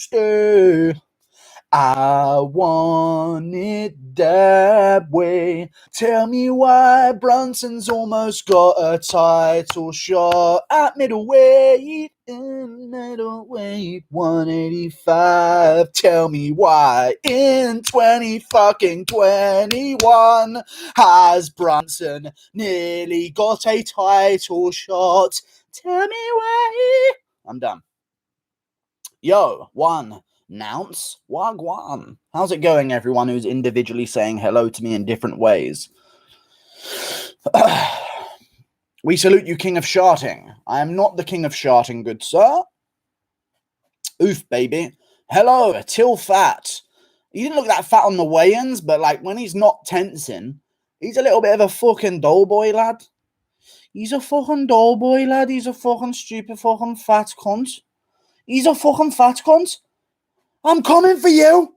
stay. I want it that way. Tell me why Brunson's almost got a title shot at middleweight. In middleweight 185. Tell me why in 2021 has Brunson nearly got a title shot? Tell me why. I'm done. Yo, one. Nounce Wagwan. How's it going, everyone who's individually saying hello to me in different ways? We salute you, King of Sharting. I am not the King of Sharting, good sir. Oof, baby. Hello, Till Fat. He didn't look that fat on the weigh-ins, but like when he's not tensing, he's a little bit of a fucking doll boy, lad. He's a fucking doll boy, lad. He's a fucking stupid fucking fat cunt. He's a fucking fat cunt. I'm coming for you.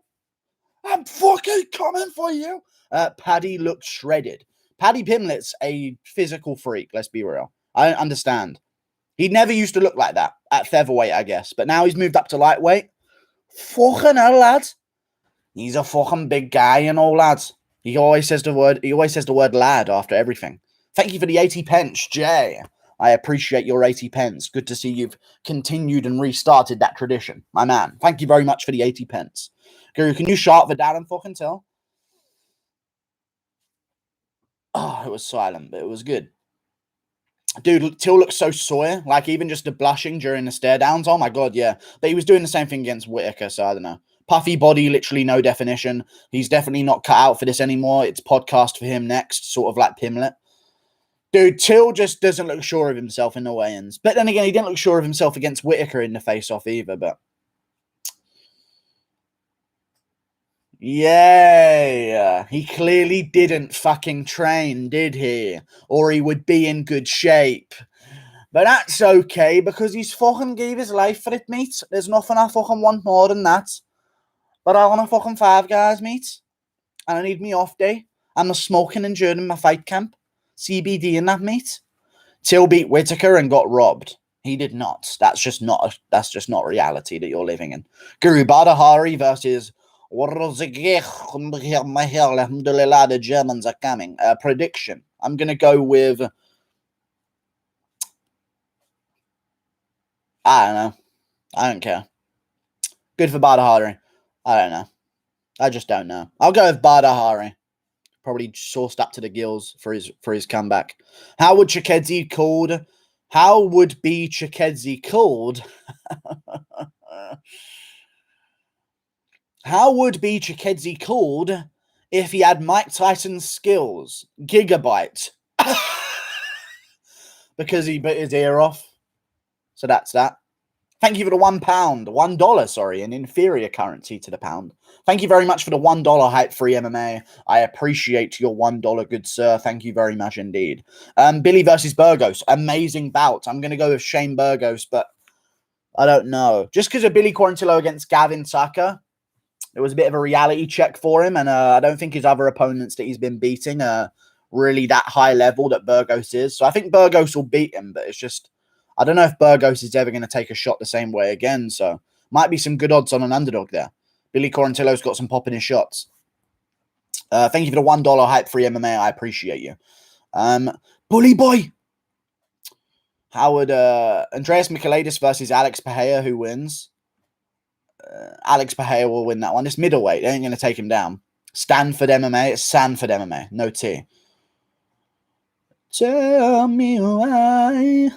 I'm fucking coming for you. Paddy looked shredded. Paddy Pimlet's a physical freak, let's be real. I don't understand. He never used to look like that at featherweight, I guess. But now he's moved up to lightweight. Fucking hell, lad. He's a fucking big guy, you know, lads. He always says the word lad after everything. Thank you for the 80 pence, Jay. I appreciate your 80 pence. Good to see you've continued and restarted that tradition, my man. Thank you very much for the 80 pence. Guru, can you shout for Darren fucking Till? Oh, it was silent, but it was good. Dude, Till looks so sore. Like, even just the blushing during the stare downs. Oh, my God, yeah. But he was doing the same thing against Whittaker, so I don't know. Puffy body, literally no definition. He's definitely not cut out for this anymore. It's podcast for him next, sort of like Pimlet. Dude, Till just doesn't look sure of himself in the weigh-ins. But then again, he didn't look sure of himself against Whittaker in the face-off either, but... Yeah, he clearly didn't fucking train, did he? Or he would be in good shape. But that's okay, because he's fucking gave his life for it, mate. There's nothing I fucking want more than that. But I want a fucking Five Guys, mate. And I need me off day. I'm a smoking and during my fight camp. CBD and that, mate. Till beat Whittaker and got robbed. He did not. That's just not reality that you're living in. Guru Badahari versus Alhamdulillah, the Germans are coming. Prediction. I'm gonna go with I don't know. I don't care. Good for Badahari. I don't know. I just don't know. I'll go with Badahari. Probably sauced up to the gills for his comeback. How would Chikedzi called? How would be Chikedzi called? How would be Chikedzi called if he had Mike Tyson's skills? Gigabyte. Because he bit his ear off. So that's that. Thank you for the £1. $1, sorry, an inferior currency to the pound. Thank you very much for the $1 hype-free MMA. I appreciate your $1, good sir. Thank you very much indeed. Billy versus Burgos. Amazing bout. I'm going to go with Shane Burgos, but I don't know. Just because of Billy Quarantillo against Gavin Tucker, it was a bit of a reality check for him, and I don't think his other opponents that he's been beating are really that high level that Burgos is. So I think Burgos will beat him, but it's just... I don't know if Burgos is ever going to take a shot the same way again, so might be some good odds on an underdog there. Billy Quarantillo's got some pop in his shots. Thank you for the $1 hype-free MMA. I appreciate you. Bully Boy! How would Andreas Michailidis versus Alex Pereira, who wins? Alex Pereira will win that one. It's middleweight. They ain't going to take him down. Stanford MMA. It's Sanford MMA. No T. Tell me why...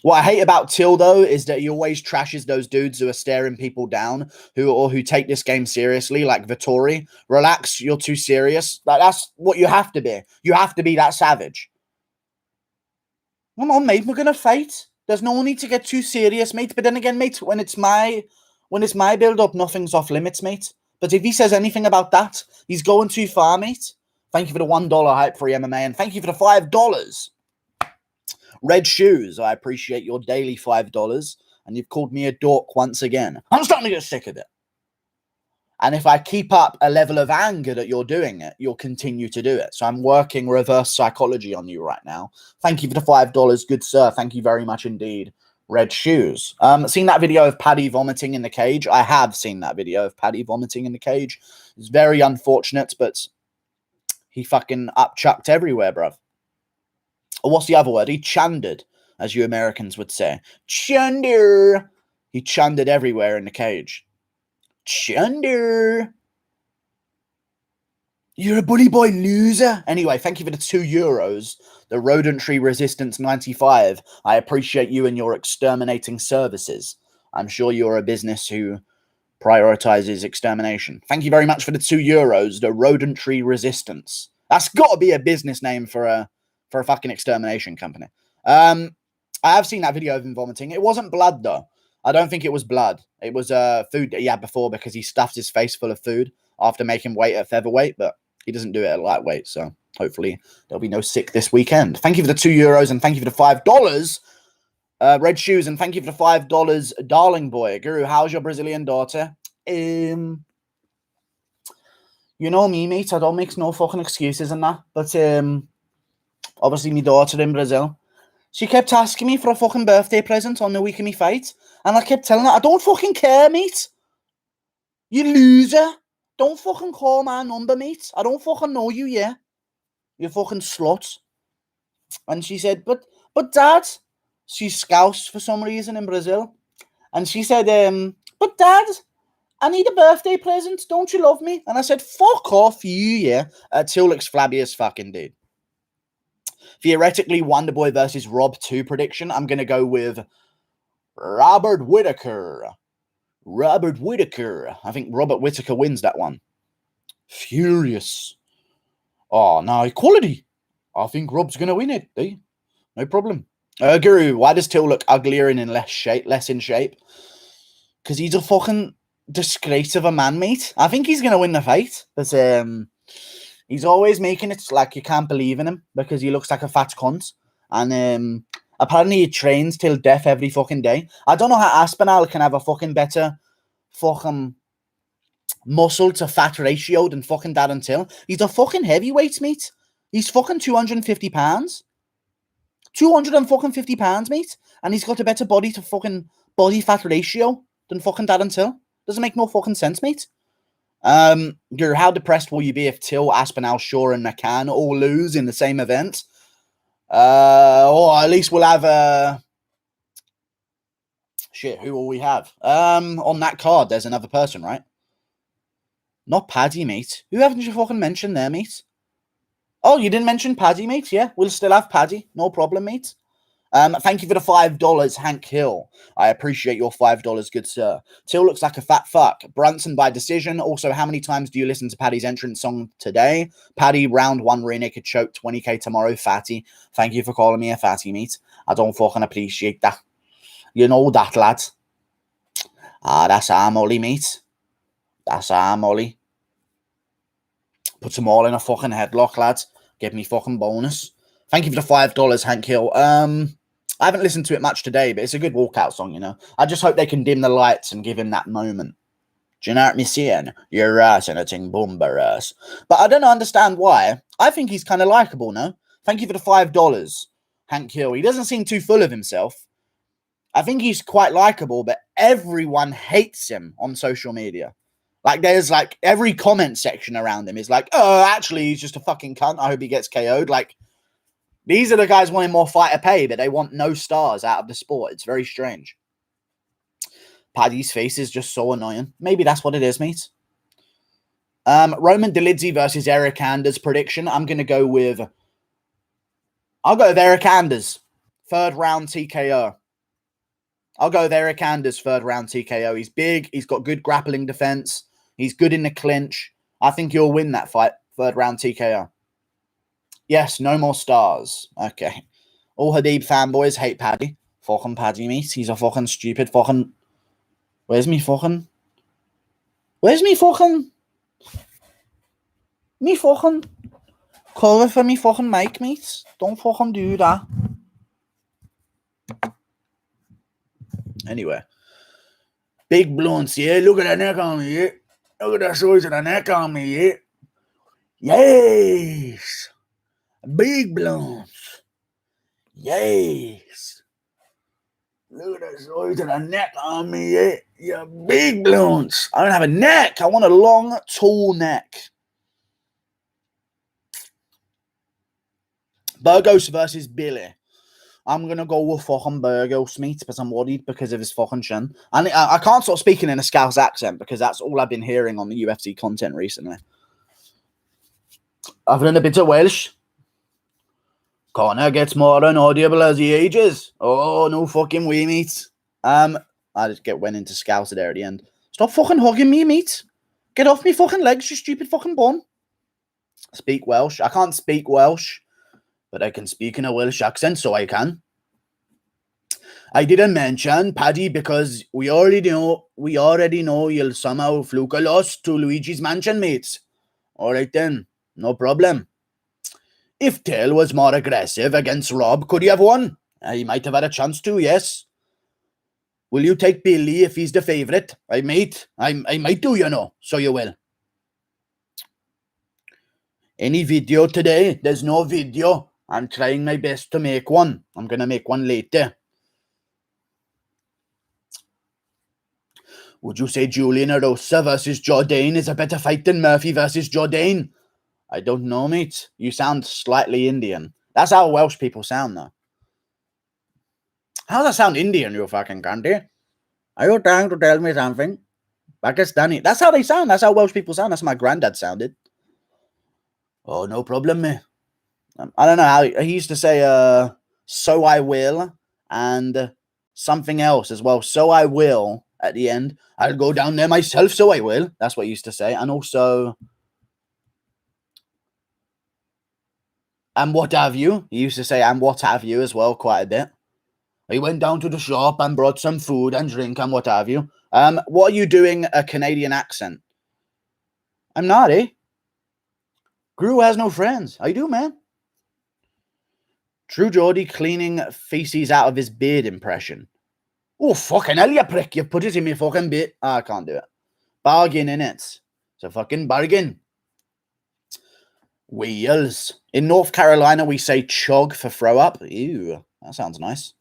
What I hate about Till, though, is that he always trashes those dudes who are staring people down, who take this game seriously, like Vittori. Relax, you're too serious. Like, that's what you have to be. You have to be that savage. Come on, mate, we're gonna fight. There's no need to get too serious, mate. But then again, mate, when it's my build-up, nothing's off limits, mate. But if he says anything about that, he's going too far, mate. Thank you for the $1 hype-free MMA, and thank you for the $5. Red Shoes, I appreciate your daily $5, and you've called me a dork once again. I'm starting to get sick of it. And if I keep up a level of anger that you're doing it, you'll continue to do it. So I'm working reverse psychology on you right now. Thank you for the $5, good sir. Thank you very much indeed. red shoes. Seen that video of Paddy vomiting in the cage? I have seen that video of Paddy vomiting in the cage. It's very unfortunate, but he fucking upchucked everywhere, bruv. Or what's the other word? He chundered, as you Americans would say. Chunder. He chundered everywhere in the cage. Chunder. You're a bully boy loser. Anyway, thank you for the €2. The Rodentry Resistance 95. I appreciate you and your exterminating services. I'm sure you're a business who prioritizes extermination. Thank you very much for the €2. The Rodentry Resistance. That's got to be a business name for a fucking extermination company. I have seen that video of him vomiting. It wasn't blood though. I don't think it was blood. It was food that he had before because he stuffed his face full of food after making weight at featherweight, but he doesn't do it at lightweight, so hopefully there'll be no sick this weekend. Thank you for the €2 and thank you for the $5. Red shoes and thank you for the $5. Darling boy. Guru, how's your Brazilian daughter? You know me, mate. I don't make no fucking excuses and that. But obviously my daughter in Brazil, she kept asking me for a fucking birthday present on the week of my fight. And I kept telling her, I don't fucking care, mate. You loser. Don't fucking call my number, mate. I don't fucking know you, yeah. You fucking slut. And she said, but Dad, she's Scouse for some reason in Brazil. And she said, but Dad, I need a birthday present. Don't you love me? And I said, fuck off, you, yeah. Till looks flabby as fucking dude. Theoretically, Wonderboy versus Rob 2 prediction. I'm going to go with Robert Whittaker. Robert Whittaker. I think Robert Whittaker wins that one. Furious. Oh, no, equality. I think Rob's going to win it. Eh? No problem. Guru, why does Till look uglier and in less in shape? Because he's a fucking disgrace of a man, mate. I think he's going to win the fight. But he's always making it like you can't believe in him because he looks like a fat cunt. And apparently he trains till death every fucking day. I don't know how Aspinall can have a fucking better fucking muscle to fat ratio than fucking Darren Till. He's a fucking heavyweight, mate. He's fucking 250 pounds. 250 pounds, mate. And he's got a better body to fucking body fat ratio than fucking Darren Till. Doesn't make no fucking sense, mate. How depressed will you be if Till, Aspinall, Shaw, and McCann all lose in the same event? Or at least we'll have shit, who will we have? On that card, there's another person, right? Not Paddy, mate. Who haven't you fucking mentioned there, mate? Oh, you didn't mention Paddy, mate? Yeah, we'll still have Paddy. No problem, mate. Thank you for the $5, Hank Hill. I appreciate your $5, good sir. Till looks like a fat fuck. Brunson by decision. Also, how many times do you listen to Paddy's entrance song today? Paddy, round 1, rear naked choke, 20k tomorrow, fatty. Thank you for calling me a fatty, mate. I don't fucking appreciate that. You know that, lad. That's our molly, mate. That's our molly. Put them all in a fucking headlock, lads. Give me fucking bonus. Thank you for the $5, Hank Hill. I haven't listened to it much today, but it's a good walkout song, you know. I just hope they can dim the lights and give him that moment. Do you know what I'm saying? Your ass and a ting bomber ass. But I don't understand why. I think he's kind of likable, no? Thank you for the $5, Hank Hill. He doesn't seem too full of himself. I think he's quite likable, but everyone hates him on social media. Like, there's, like, every comment section around him is like, oh, actually, he's just a fucking cunt. I hope he gets KO'd. Like, these are the guys wanting more fighter pay, but they want no stars out of the sport. It's very strange. Paddy's face is just so annoying. Maybe that's what it is, mate. Roman Dolidze versus Eric Anders prediction. I'm going to go with... I'll go with Eric Anders. 3rd round TKO. I'll go with Eric Anders, 3rd round TKO. He's big. He's got good grappling defense. He's good in the clinch. I think he'll win that fight. 3rd round TKO. Yes, no more stars. Okay. All Habib fanboys hate Paddy. Fucking Paddy, mate. He's a fucking stupid fucking... Where's me fucking... Me fucking... Cover for me fucking mic, mate. Don't fucking do that. Anyway. Big blunts, yeah. Look at the neck on me, yeah. Look at the size of the neck on me, yeah. Yes. Big blunts. Yes. Look at the size of the neck on me, eh? You big balloons. I don't have a neck. I want a long, tall neck. Burgos versus Billy. I'm going to go with fucking Burgos, mate, because I'm worried because of his fucking chin. And I can't stop speaking in a Scouse accent because that's all I've been hearing on the UFC content recently. I've learned a bit of Welsh. Connor gets more inaudible as he ages. Oh, no fucking way, mate. I just went into Scouse there at the end. Stop fucking hugging me, mate. Get off me fucking legs, you stupid fucking bum. Speak Welsh. I can't speak Welsh, but I can speak in a Welsh accent, so I can. I didn't mention Paddy because we already know you'll somehow fluke a loss to Luigi's Mansion, mates. All right then, no problem. If Tail was more aggressive against Rob, could he have won? He might have had a chance to, yes. Will you take Billy if he's the favourite? I might. I might do, you know, so you will. Any video today? There's no video. I'm trying my best to make one. I'm going to make one later. Would you say Julian Erosa versus Jourdain is a better fight than Murphy versus Jourdain? I don't know, mate. You sound slightly Indian. That's how Welsh people sound, though. How does that sound Indian, you fucking country? Are you trying to tell me something? Pakistani. That's how they sound. That's how Welsh people sound. That's how my granddad sounded. Oh, no problem, mate. I don't know how he used to say, so I will, and something else as well. So I will at the end. I'll go down there myself, so I will. That's what he used to say. And also, and what have you? He used to say, and what have you as well, quite a bit. He went down to the shop and brought some food and drink and what have you. What are you doing a Canadian accent? I'm not, eh? Gru has no friends. I do, man. True Geordie cleaning feces out of his beard impression. Oh, fucking hell, you prick. You put it in me fucking bit. Oh, I can't do it. Bargain, innit? It's a fucking bargain. Wheels. In North Carolina, we say chog for throw up. Ew, that sounds nice.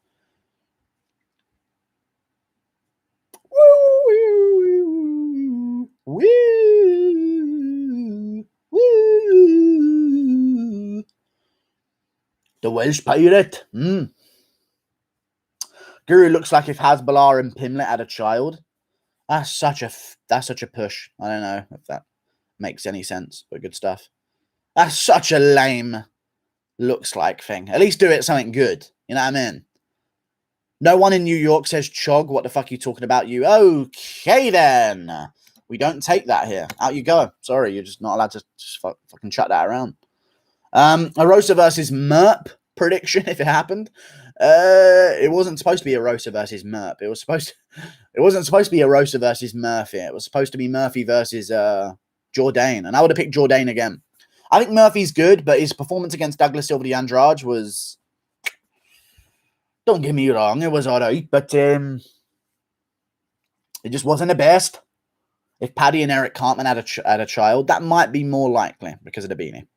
Woo, woo, woo. The Welsh Pirate. Guru looks like if Hasbulla and Pimlet had a child. That's such a push. I don't know if that makes any sense, but good stuff. That's such a lame looks like thing. At least do it something good. You know what I mean? No one in New York says chog. What the fuck are you talking about, you? Okay, then. We don't take that here. Out you go. Sorry, you're just not allowed to just fucking chat that around. Erosa versus Merp prediction, if it happened. It wasn't supposed to be Erosa versus Merp. It wasn't supposed to be Erosa versus Murphy. It was supposed to be Murphy versus Jourdain. And I would have picked Jourdain again. I think Murphy's good, but his performance against Douglas Silva de Andrade was... Don't get me wrong, it was alright, but it just wasn't the best. If Paddy and Eric Cartman had a child, that might be more likely because of the beanie.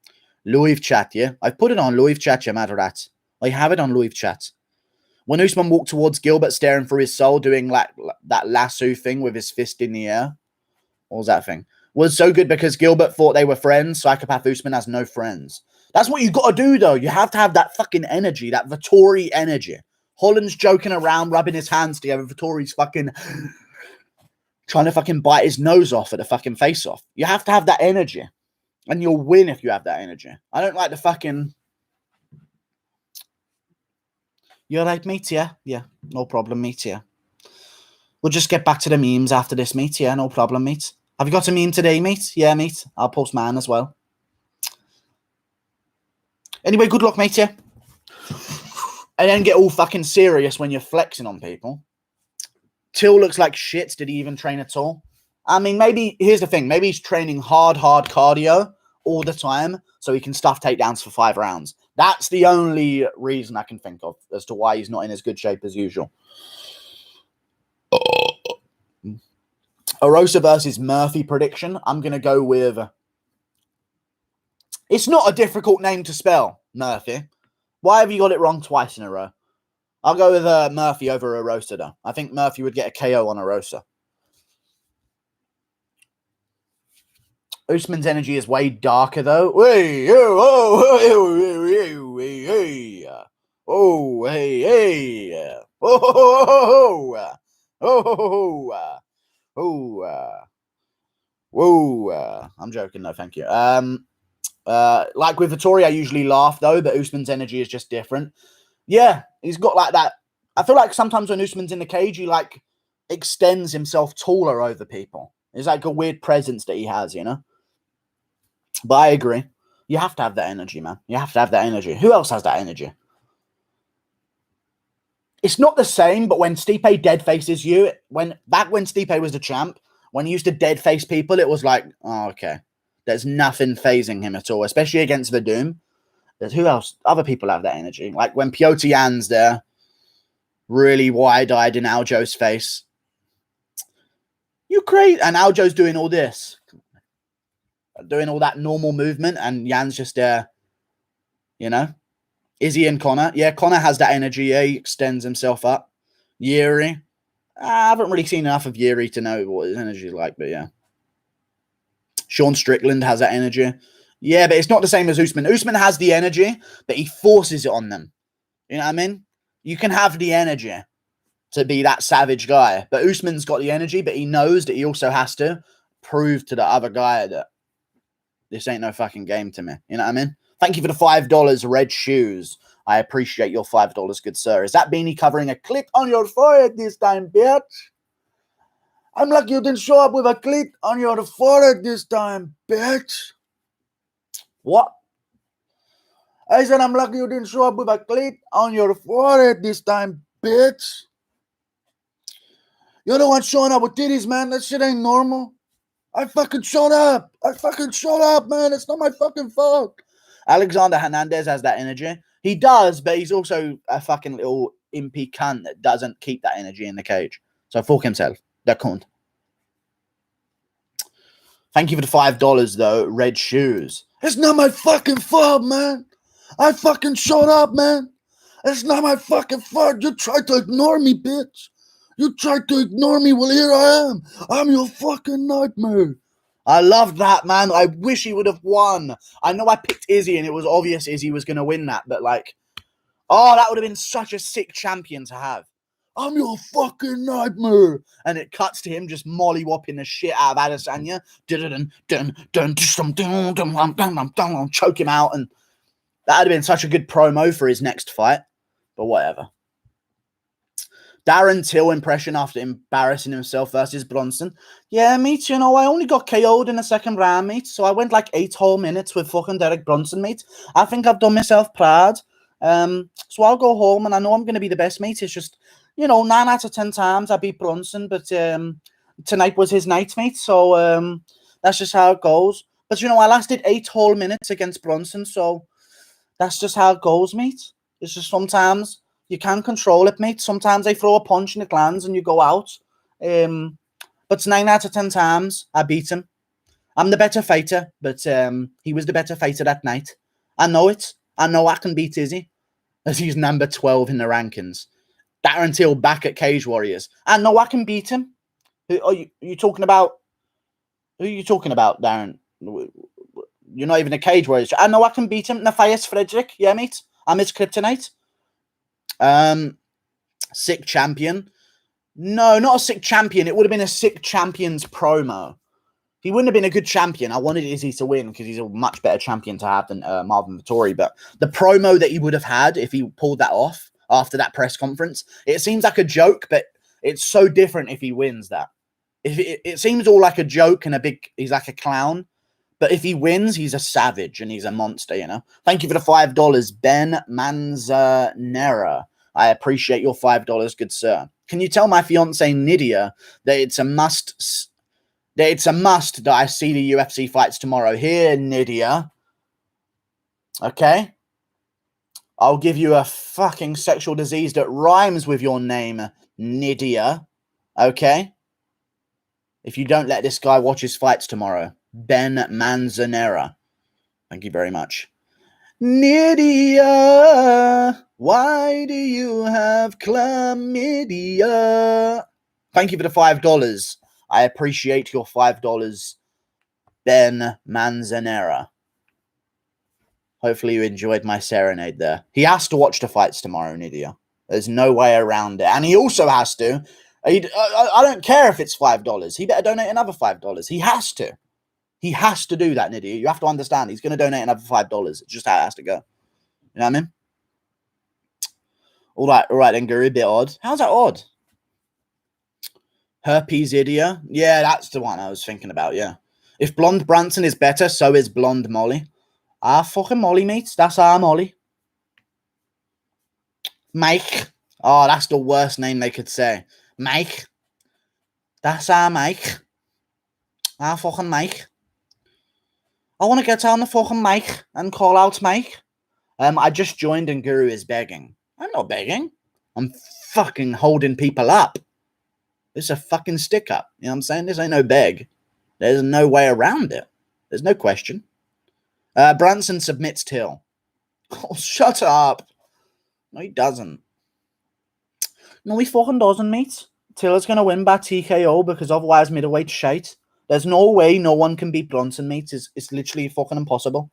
Live chat, yeah? I've put it on live chat, you matter that. I have it on live chat. When Usman walked towards Gilbert, staring through his soul, doing like that lasso thing with his fist in the air. What was that thing? Was so good because Gilbert thought they were friends. Psychopath Usman has no friends. That's what you got to do, though. You have to have that fucking energy, that Vittori energy. Holland's joking around, rubbing his hands together. Vittori's fucking trying to fucking bite his nose off at the fucking face-off. You have to have that energy. And you'll win if you have that energy. I don't like the fucking... You're right, mate, yeah? Yeah, no problem, mate, yeah. We'll just get back to the memes after this, mate, yeah? No problem, mate. Have you got a meme today, mate? Yeah, mate. I'll post mine as well. Anyway, good luck, mate, yeah? And then get all fucking serious when you're flexing on people. Till looks like shit. Did he even train at all? I mean, maybe, here's the thing. Maybe he's training hard cardio all the time so he can stuff takedowns for 5 rounds. That's the only reason I can think of as to why he's not in as good shape as usual. Erosa versus Murphy prediction. I'm going to go with... It's not a difficult name to spell, Murphy. Why have you got it wrong twice in a row? I'll go with Murphy over Erosa, though. I think Murphy would get a KO on Erosa. Usman's energy is way darker, though. Hey, oh, hey, oh, hey, hey, whoa. I'm joking, no, thank you. Like with Vittori, I usually laugh, though, but Usman's energy is just different. Yeah, he's got like that. I feel like sometimes when Usman's in the cage, he like extends himself taller over people. It's like a weird presence that he has, you know? But I agree. You have to have that energy, man. You have to have that energy. Who else has that energy? It's not the same, but when Stipe dead faces you, back when Stipe was the champ, when he used to dead face people, it was like, oh, okay. There's nothing phasing him at all, especially against the Doom. There's who else? Other people have that energy. Like when Piotr Jan's there, really wide-eyed in Aljo's face. You crazy. And Aljo's doing all this. Doing all that normal movement, and Jan's just there, you know? Izzy and Connor. Yeah, Connor has that energy. Yeah, he extends himself up. Yuri. I haven't really seen enough of Yuri to know what his energy is like, but yeah. Sean Strickland has that energy. Yeah, but it's not the same as Usman. Usman has the energy, but he forces it on them. You know what I mean? You can have the energy to be that savage guy, but Usman's got the energy, but he knows that he also has to prove to the other guy that this ain't no fucking game to me. You know what I mean? Thank you for the $5, Red Shoes. I appreciate your $5, good sir. Is that beanie covering a clit on your forehead this time, bitch? I'm lucky you didn't show up with a clit on your forehead this time, bitch. What? I said I'm lucky you didn't show up with a clit on your forehead this time, bitch. You're the one showing up with titties, man. That shit ain't normal. I fucking showed up. Man. It's not my fucking fault. Alexander Hernandez has that energy. He does, but he's also a fucking little impy cunt that doesn't keep that energy in the cage. So fuck himself. That cunt. Thank you for the $5, though. Red Shoes. It's not my fucking fault, man. I fucking showed up, man. It's not my fucking fault. You tried to ignore me, bitch. You tried to ignore me. Well, here I am. I'm your fucking nightmare. I love that, man. I wish he would have won. I know I picked Izzy, and it was obvious Izzy was going to win that. But, like, oh, that would have been such a sick champion to have. I'm your fucking nightmare. And it cuts to him just mollywopping the shit out of Adesanya. Choke him out. And that would have been such a good promo for his next fight. But whatever. Darren Till impression after embarrassing himself versus Brunson. Yeah, mate, you know, I only got KO'd in the second round, mate. So I went like 8 whole minutes with fucking Derek Brunson, mate. I think I've done myself proud. So I'll go home and I know I'm going to be the best, mate. It's just, you know, 9 out of 10 times I beat Brunson, but tonight was his night, mate. So that's just how it goes. But, you know, I lasted 8 whole minutes against Brunson, so that's just how it goes, mate. It's just sometimes you can't control it, mate. Sometimes they throw a punch and it lands and you go out. But 9 out of 10 times, I beat him. I'm the better fighter, but he was the better fighter that night. I know it. I know I can beat Izzy, as he's number 12 in the rankings. Darren Till back at Cage Warriors. I know I can beat him. Who are you talking about? Who are you talking about, Darren? You're not even a Cage Warriors. I know I can beat him. Nathias Frederick. Yeah, mate. I'm his kryptonite. Sick champion. No, not a sick champion. It would have been a sick champions promo. He wouldn't have been a good champion. I wanted Izzy to win because he's a much better champion to have than Marvin Vettori. But the promo that he would have had if he pulled that off after that press conference, it seems like a joke, but it's so different if he wins that. If it seems all like a joke and he's like a clown. But if he wins, he's a savage and he's a monster, you know. Thank you for the $5, Ben Manzanera. I appreciate your $5, good sir. Can you tell my fiance Nydia that it's a must that I see the UFC fights tomorrow? Here, Nydia. Okay? I'll give you a fucking sexual disease that rhymes with your name, Nydia. Okay? If you don't let this guy watch his fights tomorrow. Ben Manzanera. Thank you very much. Nydia, why do you have chlamydia? Thank you for the $5. I appreciate your $5, Ben Manzanera. Hopefully you enjoyed my serenade there. He has to watch the fights tomorrow, Nydia. There's no way around it. And he also has to. I don't care if it's $5. He better donate another $5. He has to. He has to do that, Nydia. You have to understand. He's going to donate another $5. It's just how it has to go. You know what I mean? All right, then, Guru. Bit odd. How's that odd? Herpes idia? Yeah, that's the one I was thinking about, yeah. If blonde Brunson is better, so is blonde Molly. Fucking Molly, mates. That's our Molly. Mike. Oh, that's the worst name they could say. Mike. That's our Mike. Our fucking Mike. I want to get on the fucking mic and call out Mike. I just joined and Guru is begging. I'm not begging. I'm fucking holding people up. This is a fucking stick up. You know what I'm saying? This ain't no beg. There's no way around it. There's no question. Brunson submits Till. Oh, shut up. No, he doesn't. No, he fucking doesn't, mate. Till is going to win by TKO because otherwise middleweight shite. There's no way no one can beat Brunson, mate. It's literally fucking impossible.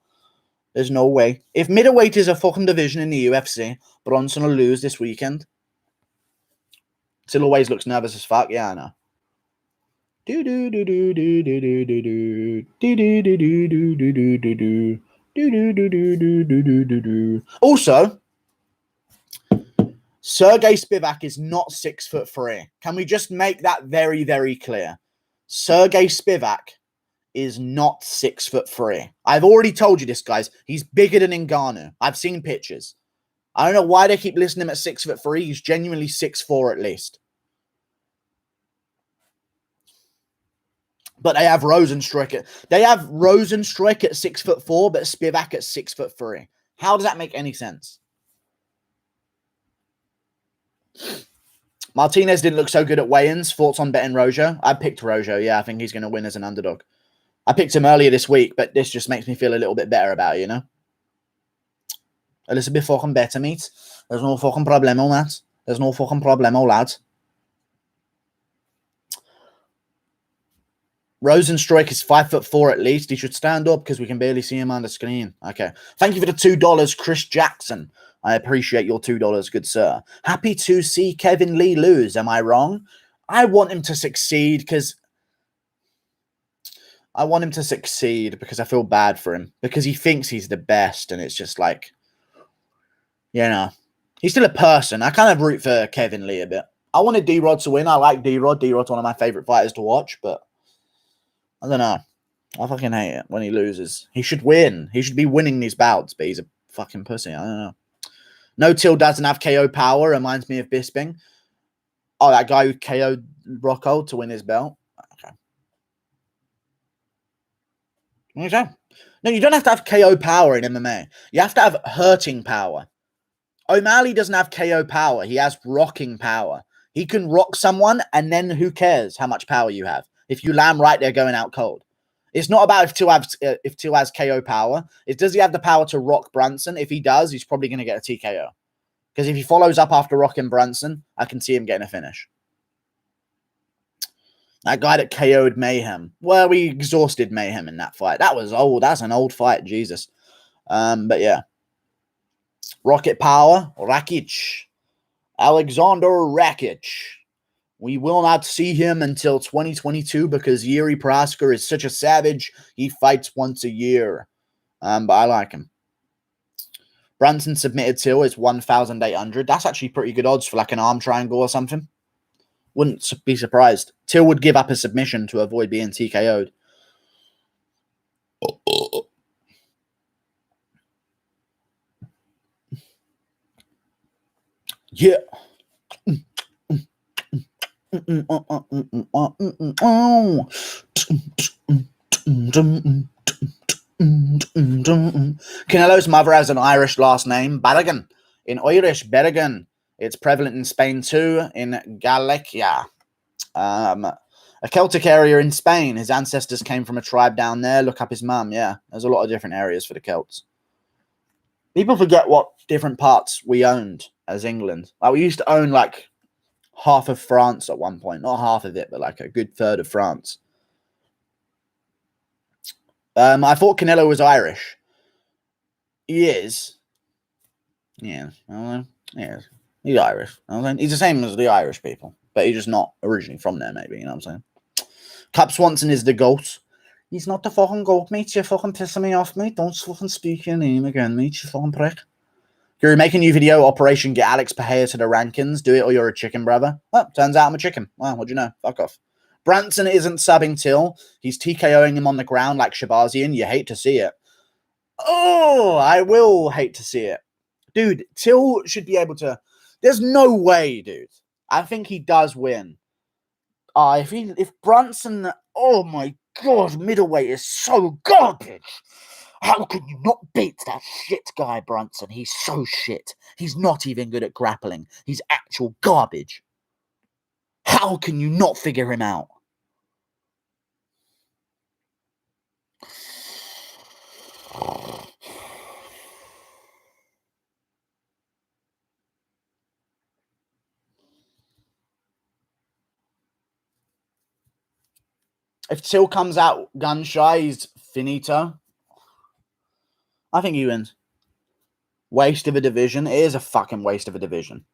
There's no way. If middleweight is a fucking division in the UFC, Brunson will lose this weekend. Till always looks nervous as fuck. Yeah, I know. Also, Sergey Spivak is not 6'3". Can we just make that very, very clear? Sergey Spivak is not 6'3". I've already told you this, guys. He's bigger than Ngannou. I've seen pictures. I don't know why they keep listing him at 6'3". He's genuinely 6'4" at least. But they have Rosenstruik at 6'4", but Spivak at 6'3". How does that make any sense? Martinez didn't look so good at weigh-ins. Thoughts on betting Rojo? I picked Rojo. Yeah, I think he's going to win as an underdog. I picked him earlier this week, but this just makes me feel a little bit better about it, you know? A little bit fucking better, mate. There's no fucking problem on that. There's no fucking problem, lad. Rosenstruik is 5'4" at least. He should stand up because we can barely see him on the screen. Okay. Thank you for the $2, Chris Jackson. I appreciate your $2, good sir. Happy to see Kevin Lee lose. Am I wrong? I want him to succeed because I feel bad for him because he thinks he's the best and it's just like, you know, he's still a person. I kind of root for Kevin Lee a bit. I wanted D-Rod to win. I like D-Rod. D-Rod's one of my favorite fighters to watch, but I don't know. I fucking hate it when he loses. He should win. He should be winning these bouts, but he's a fucking pussy. I don't know. No Till doesn't have KO power. Reminds me of Bisping. Oh, that guy who KO'd Rocco to win his belt. Okay. Okay. No, you don't have to have KO power in MMA. You have to have hurting power. O'Malley doesn't have KO power. He has rocking power. He can rock someone, and then who cares how much power you have? If you land right, they're going out cold. It's not about if Till has KO power. It's does he have the power to rock Brunson? If he does, he's probably going to get a TKO. Because if he follows up after rocking Brunson, I can see him getting a finish. That guy that KO'd Mayhem. Well, we exhausted Mayhem in that fight. That was old. That's an old fight. Jesus. But yeah. Rocket Power. Rakic. Alexander Rakic. We will not see him until 2022 because Yuri Prohaska is such a savage. He fights once a year. But I like him. Brunson submitted Till is 1,800. That's actually pretty good odds for like an arm triangle or something. Wouldn't be surprised. Till would give up a submission to avoid being TKO'd. Yeah. Canelo's mother has an Irish last name, Berrigan. In Irish, Berrigan. It's prevalent in Spain too, in Galicia. A Celtic area in Spain. His ancestors came from a tribe down there. Look up his mum, yeah. There's a lot of different areas for the Celts. People forget what different parts we owned as England. Like, we used to own like half of France at one point. Not half of it, but like a good third of France. I thought Canelo was Irish. He is. Yeah. Yeah. He's Irish. You know what I'm saying? He's the same as the Irish people, but he's just not originally from there, maybe. You know what I'm saying? Cap Swanson is the GOAT. He's not the fucking GOAT, mate. You're fucking pissing me off, mate. Don't fucking speak your name again, mate. You fucking prick. Guru, make a new video, Operation Get Alex Pahea to the rankings. Do it or you're a chicken, brother. Oh, turns out I'm a chicken. Wow, what'd you know? Fuck off. Brunson isn't subbing Till. He's TKOing him on the ground like Shabazian. You hate to see it. Oh, I will hate to see it. Dude, Till should be able to... There's no way, dude. I think he does win. If Brunson... Oh my god, middleweight is so garbage. How can you not beat that shit guy, Brunson? He's so shit. He's not even good at grappling. He's actual garbage. How can you not figure him out? If Till comes out gun shy, he's finito. I think he wins. Waste of a division. It is a fucking waste of a division.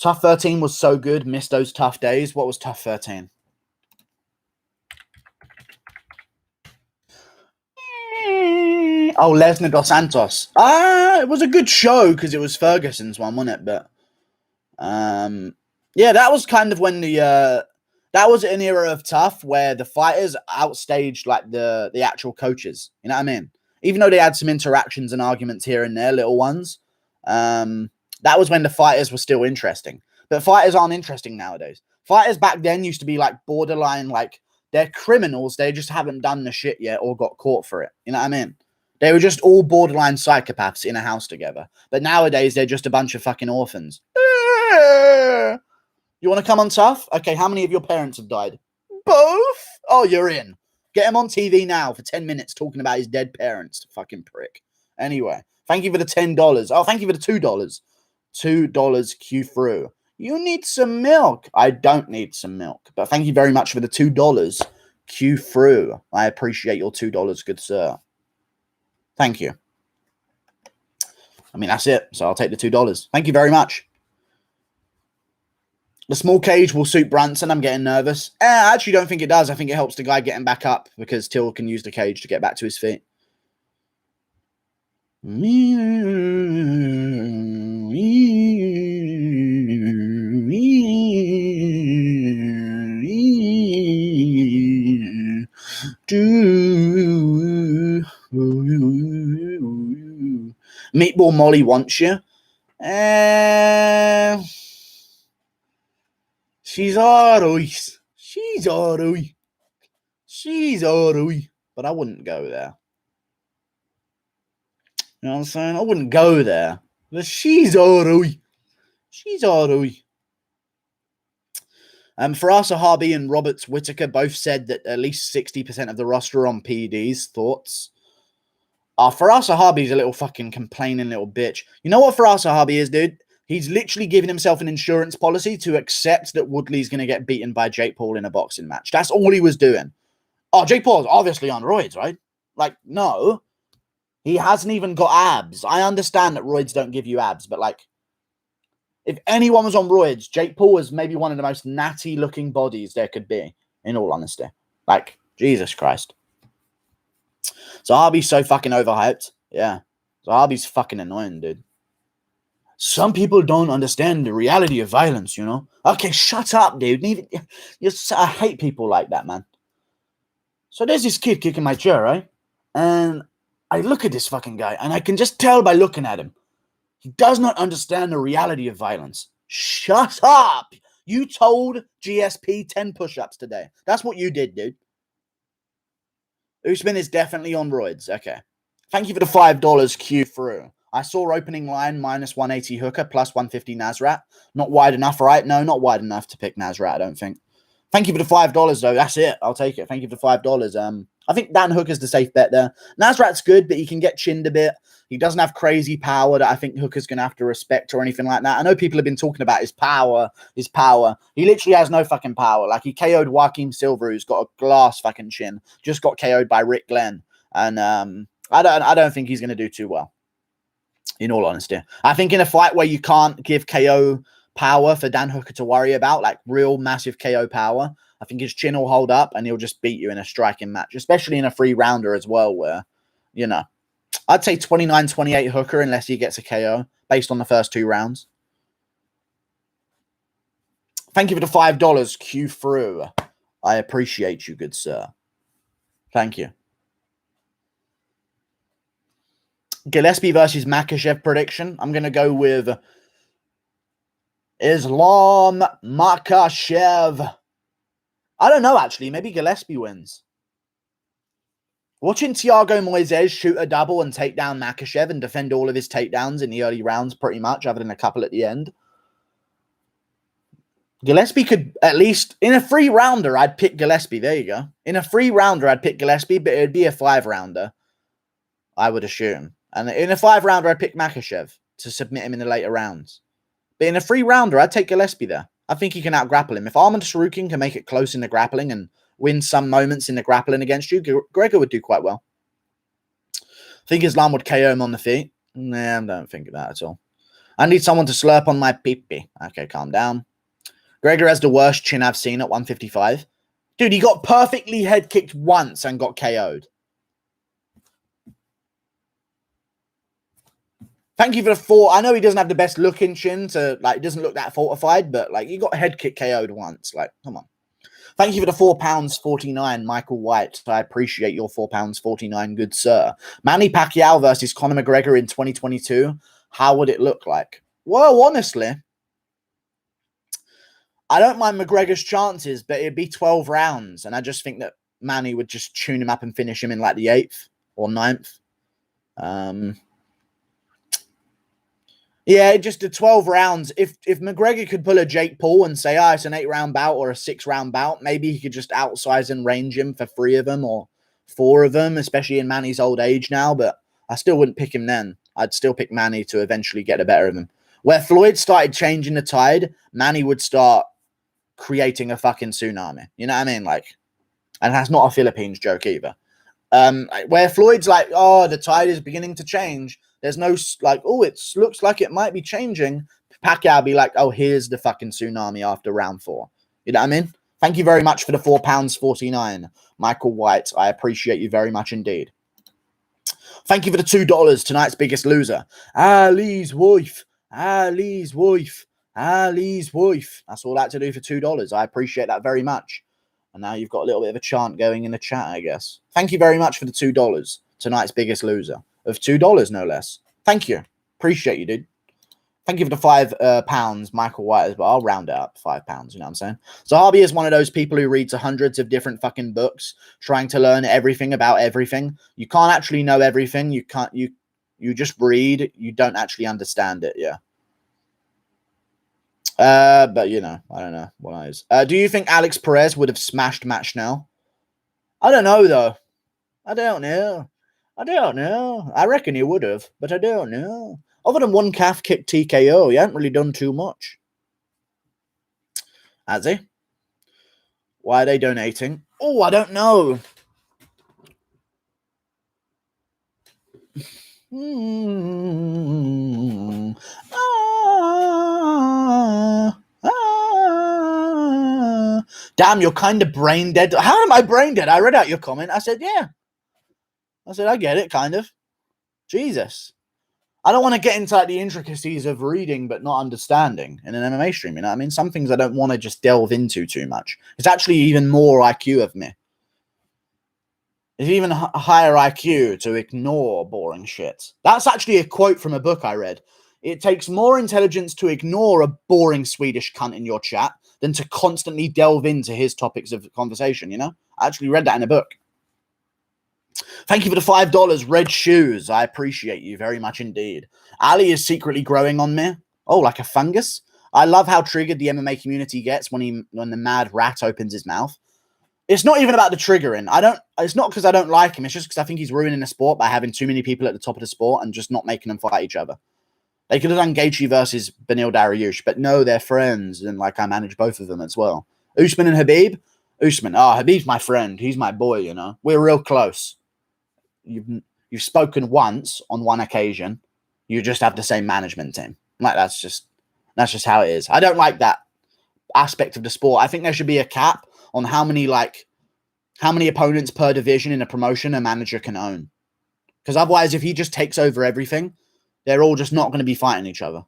Tough 13 was so good. Missed those tough days. What was tough 13? Oh, Lesnar Dos Santos. It was a good show because it was Ferguson's one, wasn't it? But yeah, that was kind of when that was an era of tough where the fighters outstaged like the actual coaches. You know what I mean? Even though they had some interactions and arguments here and there, little ones. That was when the fighters were still interesting. But fighters aren't interesting nowadays. Fighters back then used to be like borderline, like they're criminals. They just haven't done the shit yet or got caught for it. You know what I mean? They were just all borderline psychopaths in a house together. But nowadays, they're just a bunch of fucking orphans. You want to come on tough? Okay, how many of your parents have died? Both? Oh, you're in. Get him on TV now for 10 minutes talking about his dead parents. Fucking prick. Anyway, thank you for the $10. Oh, thank you for the $2. $2 Q through. You need some milk. I don't need some milk. But thank you very much for the $2 Q through. I appreciate your $2, good sir. Thank you. I mean, that's it. So I'll take the $2. Thank you very much. The small cage will suit Brunson. I'm getting nervous. I actually don't think it does. I think it helps the guy getting back up because Till can use the cage to get back to his feet. Meatball Molly wants you. She's alright. She's alright. She's alright. But I wouldn't go there. You know what I'm saying? I wouldn't go there. But she's alright. She's alright. Faraz Sahabi and Roberts Whittaker both said that at least 60% of the roster are on PEDs. Thoughts? Faraz Sahabi's a little fucking complaining little bitch. You know what Faraz Sahabi is, dude? He's literally giving himself an insurance policy to accept that Woodley's going to get beaten by Jake Paul in a boxing match. That's all he was doing. Oh, Jake Paul's obviously on roids, right? Like, no. He hasn't even got abs. I understand that roids don't give you abs, but like, if anyone was on roids, Jake Paul was maybe one of the most natty-looking bodies there could be, in all honesty. Like, Jesus Christ. Zahabi's so fucking overhyped. Yeah. Zahabi's fucking annoying, dude. Some people don't understand the reality of violence, you know? Okay, shut up, dude. I hate people like that, man. So there's this kid kicking my chair, right? And I look at this fucking guy, and I can just tell by looking at him. He does not understand the reality of violence. Shut up! You told GSP 10 push-ups today. That's what you did, dude. Usman is definitely on roids. Okay. Thank you for the $5 Q through. I saw opening line minus 180 Hooker, plus 150 Nasrat. Not wide enough, right? No, not wide enough to pick Nasrat, I don't think. Thank you for the $5, though. That's it. I'll take it. Thank you for the $5. I think Dan Hooker's the safe bet there. Nasrat's good, but he can get chinned a bit. He doesn't have crazy power that I think Hooker's going to have to respect or anything like that. I know people have been talking about his power. He literally has no fucking power. Like, he KO'd Joaquin Silva, who's got a glass fucking chin. Just got KO'd by Rick Glenn. And I don't think he's going to do too well, in all honesty. I think in a fight where you can't give KO power for Dan Hooker to worry about, like real massive KO power, I think his chin will hold up and he'll just beat you in a striking match, especially in a 3-rounder as well, where, you know, I'd say 29-28 Hooker unless he gets a KO based on the first 2 rounds. Thank you for the $5, Q through. I appreciate you, good sir. Thank you. Gillespie versus Makhachev prediction. I'm going to go with Islam Makhachev. I don't know, actually. Maybe Gillespie wins. Watching Thiago Moises shoot a double and take down Makhachev and defend all of his takedowns in the early rounds pretty much, other than a couple at the end. Gillespie could at least, in a 3-rounder, I'd pick Gillespie. There you go. In a 3-rounder, I'd pick Gillespie, but it'd be a 5-rounder, I would assume. And in a 5-rounder, I'd pick Makhachev to submit him in the later rounds. But in a 3-rounder, I'd take Gillespie there. I think he can out-grapple him. If Armand Sarukian can make it close in the grappling and win some moments in the grappling against you, Gregor would do quite well. I think Islam would KO him on the feet. Nah, I don't think of that at all. I need someone to slurp on my pee-pee. Okay, calm down. Gregor has the worst chin I've seen at 155. Dude, he got perfectly head-kicked once and got KO'd. Thank you for the 4. I know he doesn't have the best looking chin, so like, it doesn't look that fortified, but like, he got head kick KO'd once. Like, come on. Thank you for the £4.49, Michael White. I appreciate your £4.49, good sir. Manny Pacquiao versus Conor McGregor in 2022. How would it look like? Well, honestly, I don't mind McGregor's chances, but it'd be 12 rounds, and I just think that Manny would just tune him up and finish him in like the 8th or 9th. Yeah, just the 12 rounds. If McGregor could pull a Jake Paul and say, it's an 8-round bout or a 6-round bout, maybe he could just outsize and range him for 3 of them or 4 of them, especially in Manny's old age now. But I still wouldn't pick him then. I'd still pick Manny to eventually get the better of him. Where Floyd started changing the tide, Manny would start creating a fucking tsunami. You know what I mean? Like, and that's not a Philippines joke either. Where Floyd's like, the tide is beginning to change. There's no, like, it looks like it might be changing. Pacquiao be like, here's the fucking tsunami after round 4. You know what I mean? Thank you very much for the £4.49, Michael White. I appreciate you very much indeed. Thank you for the $2, tonight's biggest loser. Ali's wife. Ali's wife. Ali's wife. That's all I had to do for $2. I appreciate that very much. And now you've got a little bit of a chant going in the chat, I guess. Thank you very much for the $2, tonight's biggest loser. Of $2, no less. Thank you. Appreciate you, dude. Thank you for the £5, Michael White as well. I'll round it up. £5, you know what I'm saying? Zahabi is one of those people who reads hundreds of different fucking books, trying to learn everything about everything. You can't actually know everything. You just read. You don't actually understand it, yeah. But you know, I don't know what it is. Do you think Alex Perez would have smashed Matt Schnell? I don't know, though. I don't know. I reckon he would have, but I don't know. Other than one calf kick TKO, he hasn't really done too much. Has he? Why are they donating? Oh, I don't know. Damn, you're kind of brain dead. How am I brain dead? I read out your comment. I said, yeah. I said, I get it, kind of. Jesus. I don't want to get into like the intricacies of reading but not understanding in an MMA stream, you know what I mean? Some things I don't want to just delve into too much. It's actually even more IQ of me. It's even a higher IQ to ignore boring shit. That's actually a quote from a book I read. It takes more intelligence to ignore a boring Swedish cunt in your chat than to constantly delve into his topics of conversation, you know? I actually read that in a book. Thank you for the $5, Red Shoes. I appreciate you very much indeed. Ali is secretly growing on me. Oh, like a fungus? I love how triggered the MMA community gets when the mad rat opens his mouth. It's not even about the triggering. It's not because I don't like him. It's just because I think he's ruining the sport by having too many people at the top of the sport and just not making them fight each other. They could have done Gaethje versus Beneil Dariush, but no, they're friends, and like I manage both of them as well. Usman and Habib. Usman, Habib's my friend. He's my boy. You know, we're real close. You've spoken once on one occasion. You just have the same management team. Like that's just how it is. I don't like that aspect of the sport. I think there should be a cap on how many opponents per division in a promotion a manager can own. Because otherwise, if he just takes over everything, they're all just not going to be fighting each other.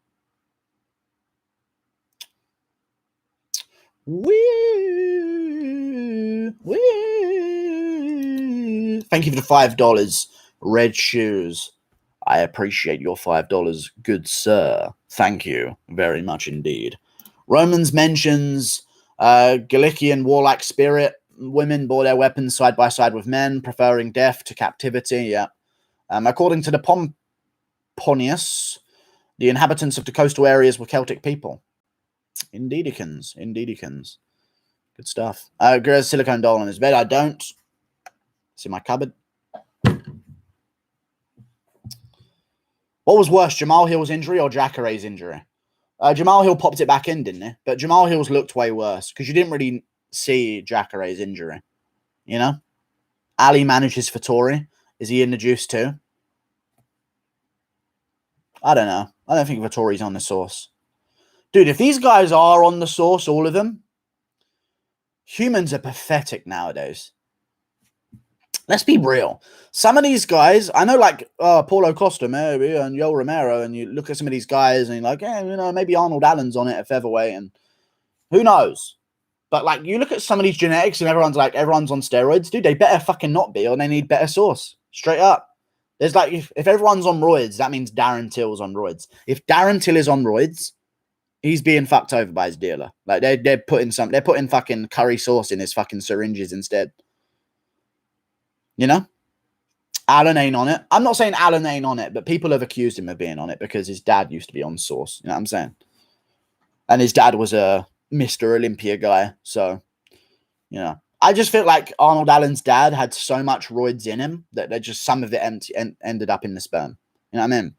Thank you for the $5. Red Shoes. I appreciate your $5, good sir. Thank you very much indeed. Romans mentions Galician warlike spirit. Women bore their weapons side by side with men, preferring death to captivity. Yeah. According to the Pomponius, the inhabitants of the coastal areas were Celtic people. Indeedikins. Good stuff. Grizz silicone doll on his bed. I don't. It's in my cupboard. What was worse, Jamal Hill's injury or Jacare's injury? Jamal Hill popped it back in, didn't he? But Jamal Hill's looked way worse because you didn't really see Jacare's injury. You know? Ali manages Vettori. Is he in the juice too? I don't know. I don't think Vettori's on the sauce. Dude, if these guys are on the sauce, all of them, humans are pathetic nowadays. Let's be real. Some of these guys, I know like Paulo Costa maybe and Yoel Romero, and you look at some of these guys and you're like, maybe Arnold Allen's on it at featherweight, and who knows? But like you look at some of these genetics and everyone's on steroids. Dude, they better fucking not be, or they need better sauce. Straight up. There's like, if everyone's on roids, that means Darren Till's on roids. If Darren Till is on roids, he's being fucked over by his dealer. Like they're putting fucking curry sauce in his fucking syringes instead. You know? Allen ain't on it. I'm not saying Allen ain't on it, but people have accused him of being on it because his dad used to be on sauce. You know what I'm saying? And his dad was a Mr. Olympia guy. So, you know. I just feel like Arnold Allen's dad had so much roids in him that just some of it ended up in the sperm. You know what I mean?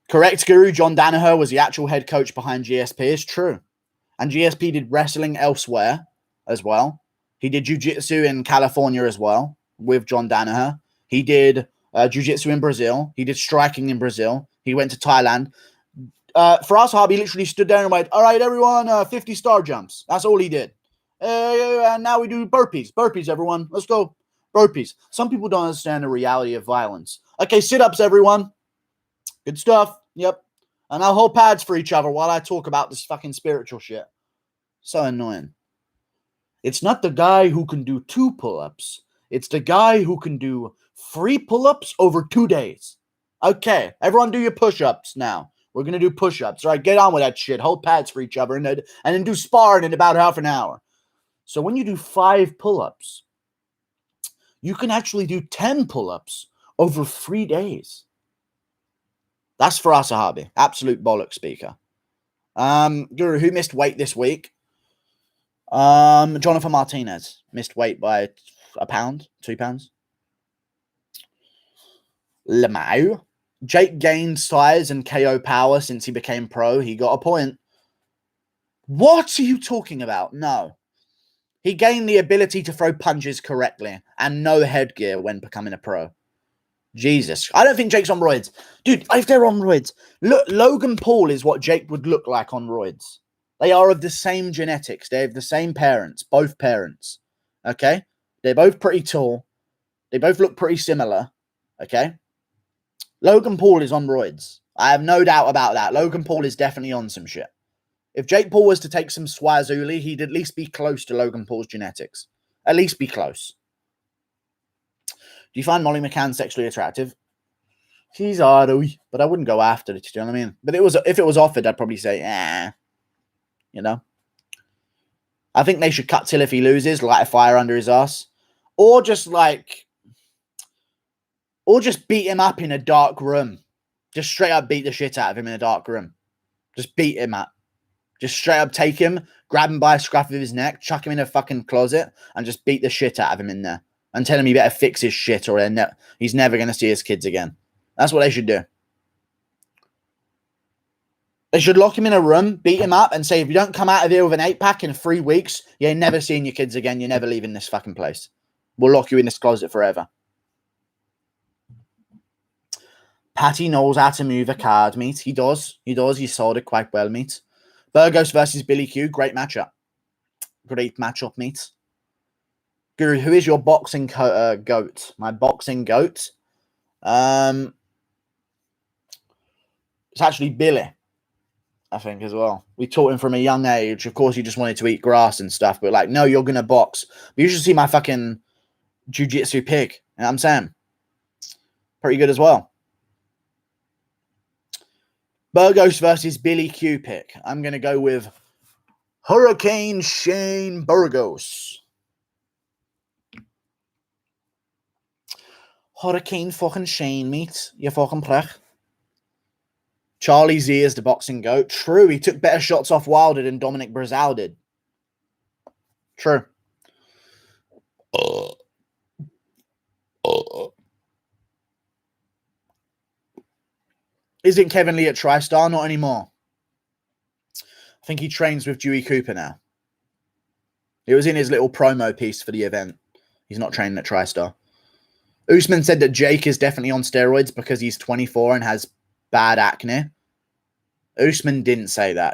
Correct, Guru. John Danaher was the actual head coach behind GSP. It's true. And GSP did wrestling elsewhere as well. He did jiu-jitsu in California as well with John Danaher. He did jiu-jitsu in Brazil. He did striking in Brazil. He went to Thailand. Faraz Harbi literally stood there and went, all right, everyone, 50 star jumps. That's all he did. And now we do burpees. Burpees, everyone. Let's go. Burpees. Some people don't understand the reality of violence. Okay, sit-ups, everyone. Good stuff. Yep. And I'll hold pads for each other while I talk about this fucking spiritual shit. So annoying. It's not the guy who can do 2 pull-ups. It's the guy who can do 3 pull-ups over 2 days. Okay, everyone do your push-ups now. We're going to do push-ups. All right, get on with that shit. Hold pads for each other and then do sparring in about half an hour. So when you do 5 pull-ups, you can actually do 10 pull-ups over 3 days. That's for Asahabi. Absolute bollock speaker. Guru, who missed weight this week? Jonathan Martinez missed weight by a pound, 2 pounds. Lemau. Jake gained size and KO power since he became pro. He got a point. What are you talking about? No. He gained the ability to throw punches correctly and no headgear when becoming a pro. Jesus. I don't think Jake's on roids. Dude, if they're on roids, look, Logan Paul is what Jake would look like on roids. They are of the same genetics. They have the same parents, both parents. Okay? They're both pretty tall. They both look pretty similar. Okay? Logan Paul is on roids. I have no doubt about that. Logan Paul is definitely on some shit. If Jake Paul was to take some Swazuli, he'd at least be close to Logan Paul's genetics. At least be close. Do you find Molly McCann sexually attractive? She's hard, but I wouldn't go after it. Do you know what I mean? But if it was offered, I'd probably say, you know. I think they should cut Till if he loses, light a fire under his ass, or just beat him up in a dark room. Just straight up beat the shit out of him in a dark room. Just beat him up. Just straight up take him, grab him by a scruff of his neck, chuck him in a fucking closet, and just beat the shit out of him in there. And tell him he better fix his shit or he's never going to see his kids again. That's what they should do. They should lock him in a room, beat him up, and say, if you don't come out of here with an 8-pack in 3 weeks, you ain't never seeing your kids again. You're never leaving this fucking place. We'll lock you in this closet forever. Patty knows how to move a card, mate. He does. He does. He sold it quite well, mate. Burgos versus Billy Q. Great matchup. Great matchup, mate. Guru, who is your boxing goat? My boxing goat? It's actually Billy, I think, as well. We taught him from a young age. Of course, he just wanted to eat grass and stuff. But like, no, you're going to box. But you should see my fucking jiu-jitsu pig. You know what I'm saying? Pretty good as well. Burgos versus Billy Q pick. I'm going to go with Hurricane Shane Burgos. Hurricane fucking Shane, mate. You fucking prick. Charlie Z is the boxing goat. True, he took better shots off Wilder than Dominic Breazeale did. True. Isn't Kevin Lee at TriStar? Not anymore. I think he trains with Dewey Cooper now. It was in his little promo piece for the event. He's not training at TriStar. Usman said that Jake is definitely on steroids because he's 24 and has bad acne. Usman didn't say that.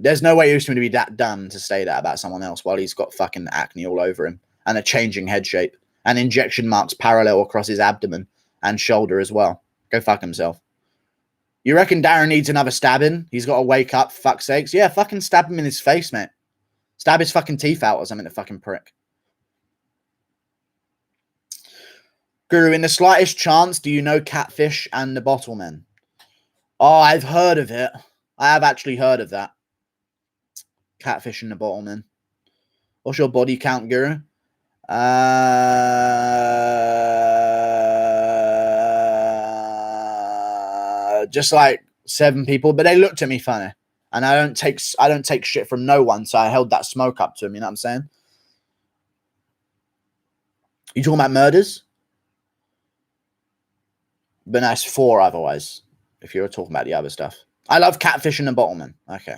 There's no way Usman would be that dumb to say that about someone else while he's got fucking acne all over him and a changing head shape and injection marks parallel across his abdomen and shoulder as well. Go fuck himself. You reckon Darren needs another stabbing? He's got to wake up, for fuck's sakes. Yeah, fucking stab him in his face, mate. Stab his fucking teeth out or something, the fucking prick. Guru, in the slightest chance, do you know Catfish and the Bottlemen? Oh, I've heard of it. I have actually heard of that. Catfish and the Bottlemen. What's your body count, Guru? Just like 7 people, but they looked at me funny, and I don't take shit from no one, so I held that smoke up to him. You know what I'm saying? You talking about murders? But nice 4 otherwise. If you're talking about the other stuff, I love Catfish and the Bottlemen. Okay,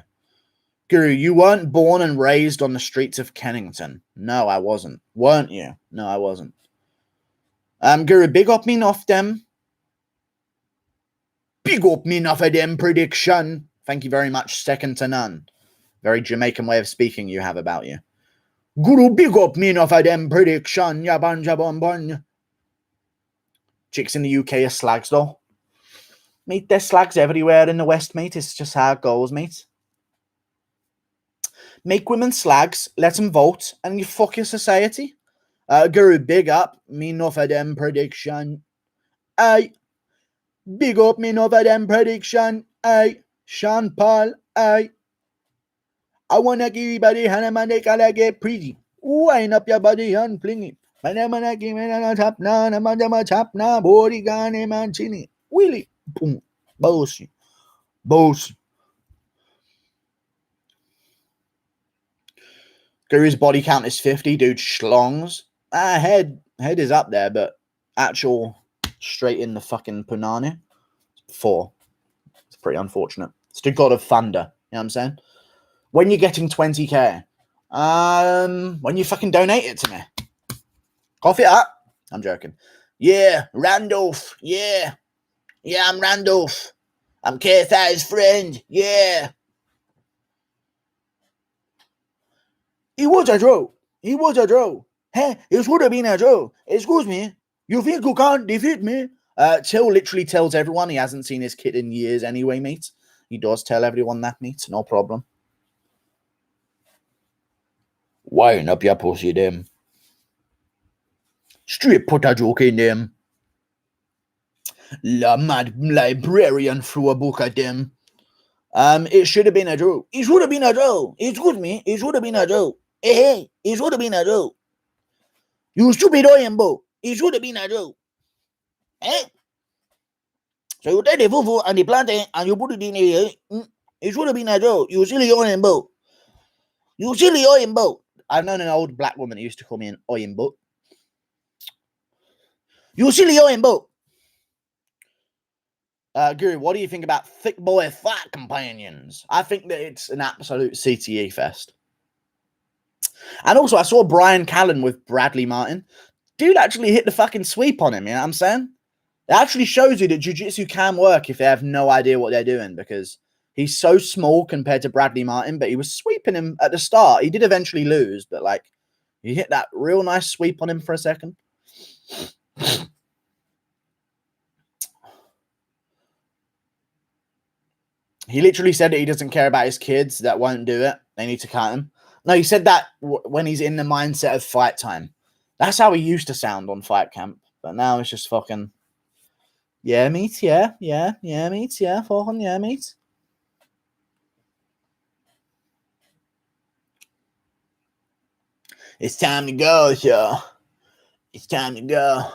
Guru, you weren't born and raised on the streets of Kennington. No, I wasn't. Weren't you? No, I wasn't. Guru, big up me off them. Big up me enough of them prediction. Thank you very much, second to none. Very Jamaican way of speaking you have about you. Guru, big up me enough of them prediction. Yaban jabon bon. Chicks in the UK are slags though. Mate, there's slags everywhere in the West, mate. It's just how it goes, mate. Make women slags, let them vote, and you fuck your society. Guru, big up me enough of them prediction. Aye. Big up me over them prediction. Aye. Sean Paul. Aye. I wanna give everybody hand man they gotta get pretty. Wind up your body and fling it. Man give me a tap now, man tap now, body gun man chini. Willie. Boom. Bullshit. Guru's body count is 50, dude. Schlongs. Head is up there, but actual straight in the fucking punani. 4. It's pretty unfortunate. It's the God of Thunder. You know what I'm saying? When you're getting 20k, when you fucking donate it to me. Cough it up. I'm joking. Yeah, Randolph. Yeah, I'm Randolph. I'm KSI's friend. Yeah. It was a draw. Hey, it would have been a draw. Excuse me. You think you can't defeat me? Till literally tells everyone he hasn't seen his kid in years anyway, mate. He does tell everyone that, mate. No problem. Wind up your pussy, them. Straight put a joke in them. La mad librarian threw a book at them. It should have been a draw. It should have been a draw. Excuse me. It should have been a draw. Hey, it should have been a draw. You stupid Oyembo. It should have been a draw. Eh? So you take the fufu and the plantain and you put it in here. It should have been a joke. You silly iron boat. You silly iron boat. I've known an old black woman who used to call me an iron boat. You silly iron boat. Guru, what do you think about thick boy fat companions? I think that it's an absolute CTE fest. And also, I saw Brian Callen with Bradley Martin. Dude actually hit the fucking sweep on him, you know what I'm saying? It actually shows you that jiu-jitsu can work if they have no idea what they're doing, because he's so small compared to Bradley Martin, but he was sweeping him at the start. He did eventually lose, but like, he hit that real nice sweep on him for a second. He literally said that he doesn't care about his kids that won't do it. They need to cut him. No, he said that when he's in the mindset of fight time. That's how he used to sound on Fight Camp. But now it's just fucking, yeah, mate, yeah, mate, yeah, fucking, yeah, mate. It's time to go, yo. It's time to go.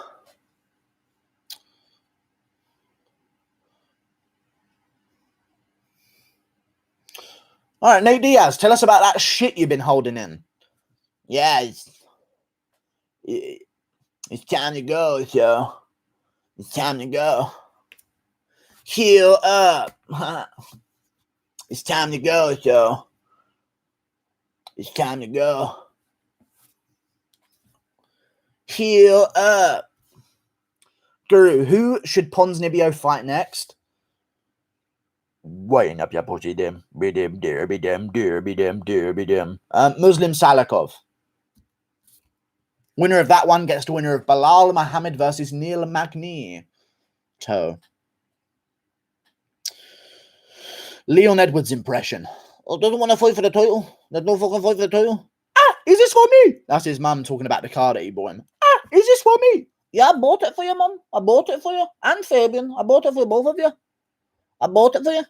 All right, Nate Diaz, tell us about that shit you've been holding in. Yeah, it's time to go, yo. It's time to go. Heal up. It's time to go, yo. It's time to go. Heal up. Guru, who should Ponzinibbio fight next? Weighing up your pussy, dim. Muslim Salikov. Winner of that one gets the winner of Bilal Muhammad versus Neil Magny. Leon Edwards' impression. Oh, doesn't want to fight for the title. There's no fucking fight for the title. Ah, is this for me? That's his mum talking about the car that he bought him. Ah, is this for me? Yeah, I bought it for you, mum. I bought it for you. And Fabian. I bought it for both of you. I bought it for you.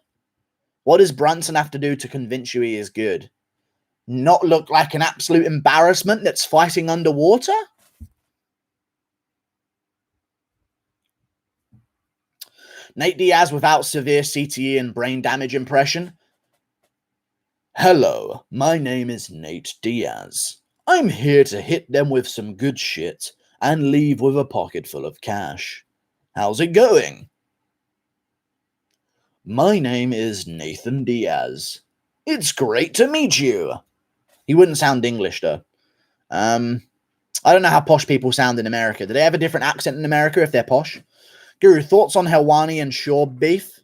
What does Brunson have to do to convince you he is good? Not look like an absolute embarrassment that's fighting underwater? Nate Diaz without severe CTE and brain damage impression. Hello, my name is Nate Diaz. I'm here to hit them with some good shit and leave with a pocket full of cash. How's it going? My name is Nathan Diaz. It's great to meet you. He wouldn't sound English, though. I don't know how posh people sound in America. Do they have a different accent in America if they're posh? Guru, thoughts on Helwani and Shaw beef?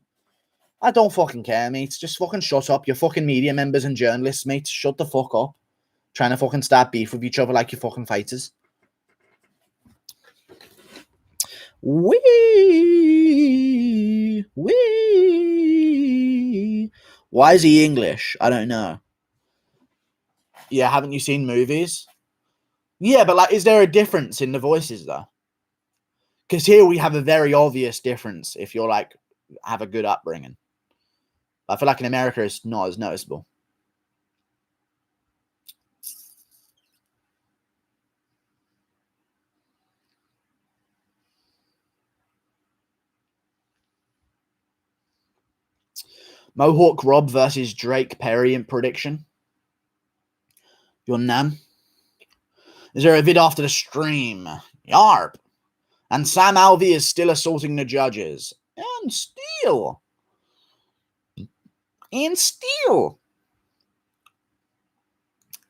I don't fucking care, mate. Just fucking shut up. You're fucking media members and journalists, mate. Shut the fuck up. Trying to fucking start beef with each other like you fucking fighters. Wee. Why is he English? I don't know. Yeah, haven't you seen movies? Yeah, but like, is there a difference in the voices though? Because here we have a very obvious difference if you're like, have a good upbringing. I feel like in America it's not as noticeable. Mohawk Rob versus Drake Perry in prediction. Your nan. Is there a vid after the stream? Yarp. And Sam Alvey is still assaulting the judges. And still.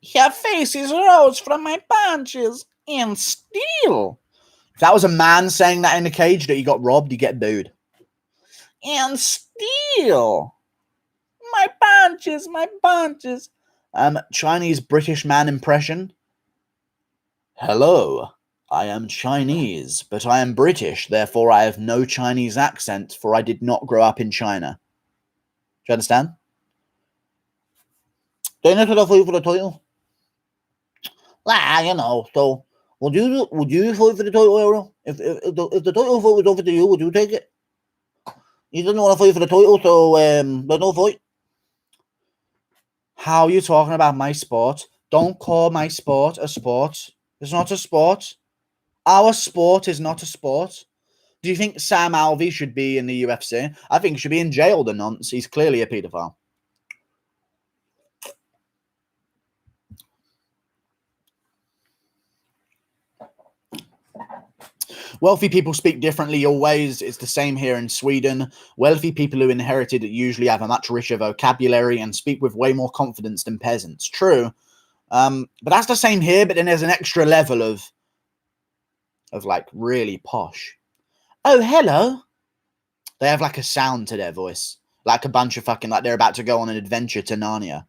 Your face is rose from my punches. And still. If that was a man saying that in the cage that he got robbed, he'd get booed. And still. My punches. Chinese British man impression. Hello. I am Chinese, but I am British, therefore I have no Chinese accent, for I did not grow up in China. Do you understand? Do you know what I fight for the title? You know, so would you fight for the title, Ariel? If the title fight was over to you, would you take it? You didn't want to fight for the title, so there's no fight. How are you talking about my sport? Don't call my sport a sport. It's not a sport. Our sport is not a sport. Do you think Sam Alvey should be in the UFC? I think he should be in jail, the nonce. He's clearly a paedophile. Wealthy people speak differently always. It's the same here in Sweden. Wealthy people who inherited it usually have a much richer vocabulary and speak with way more confidence than peasants. True. But that's the same here, but then there's an extra level of like really posh. Oh, hello. They have like a sound to their voice. Like a bunch of fucking, like they're about to go on an adventure to Narnia.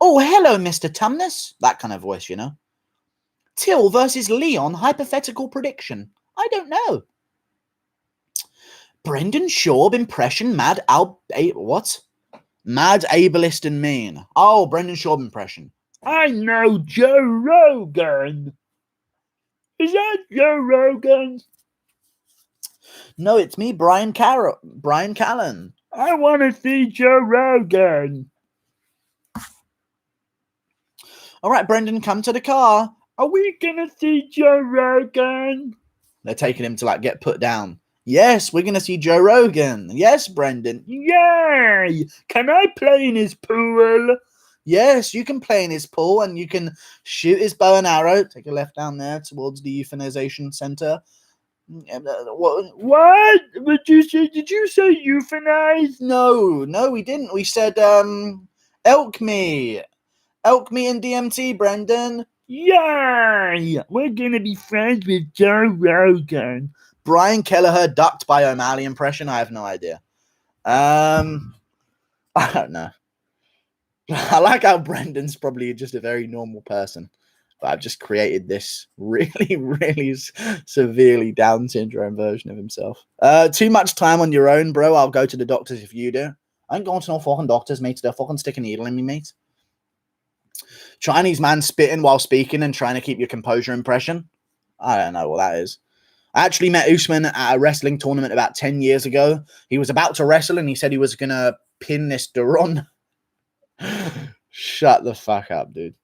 Oh, hello, Mr. Tumnus. That kind of voice, you know. Till versus Leon, hypothetical prediction. I don't know. Brendan Schaub impression, mad what? Mad, ableist, and mean. Oh, Brendan Schaub impression. I know Joe Rogan. Is that Joe Rogan? No, it's me, Brian Callen. I want to see Joe Rogan. All right, Brendan, come to the car. Are we gonna see Joe Rogan? They're taking him to like get put down. Yes, we're gonna see Joe Rogan. Yes, Brendan. Yay! Can I play in his pool? Yes, you can play in his pool and you can shoot his bow and arrow. Take a left down there towards the euthanization center. What? Did you say euthanize? No, we didn't. We said elk me and DMT, Brendan. Yay! We're gonna be friends with Joe Rogan. Brian Kelleher ducked by O'Malley impression. I have no idea. I don't know. I like how Brendan's probably just a very normal person, but I've just created this really, really severely Down syndrome version of himself. Too much time on your own, bro. I'll go to the doctors if you do. I ain't going to no fucking doctors, mate. They'll fucking stick a needle in me, mate. Chinese man spitting while speaking and trying to keep your composure impression. I don't know what that is. I actually met Usman at a wrestling tournament about 10 years ago. He was about to wrestle and he said he was going to pin this Duron. Shut the fuck up, dude.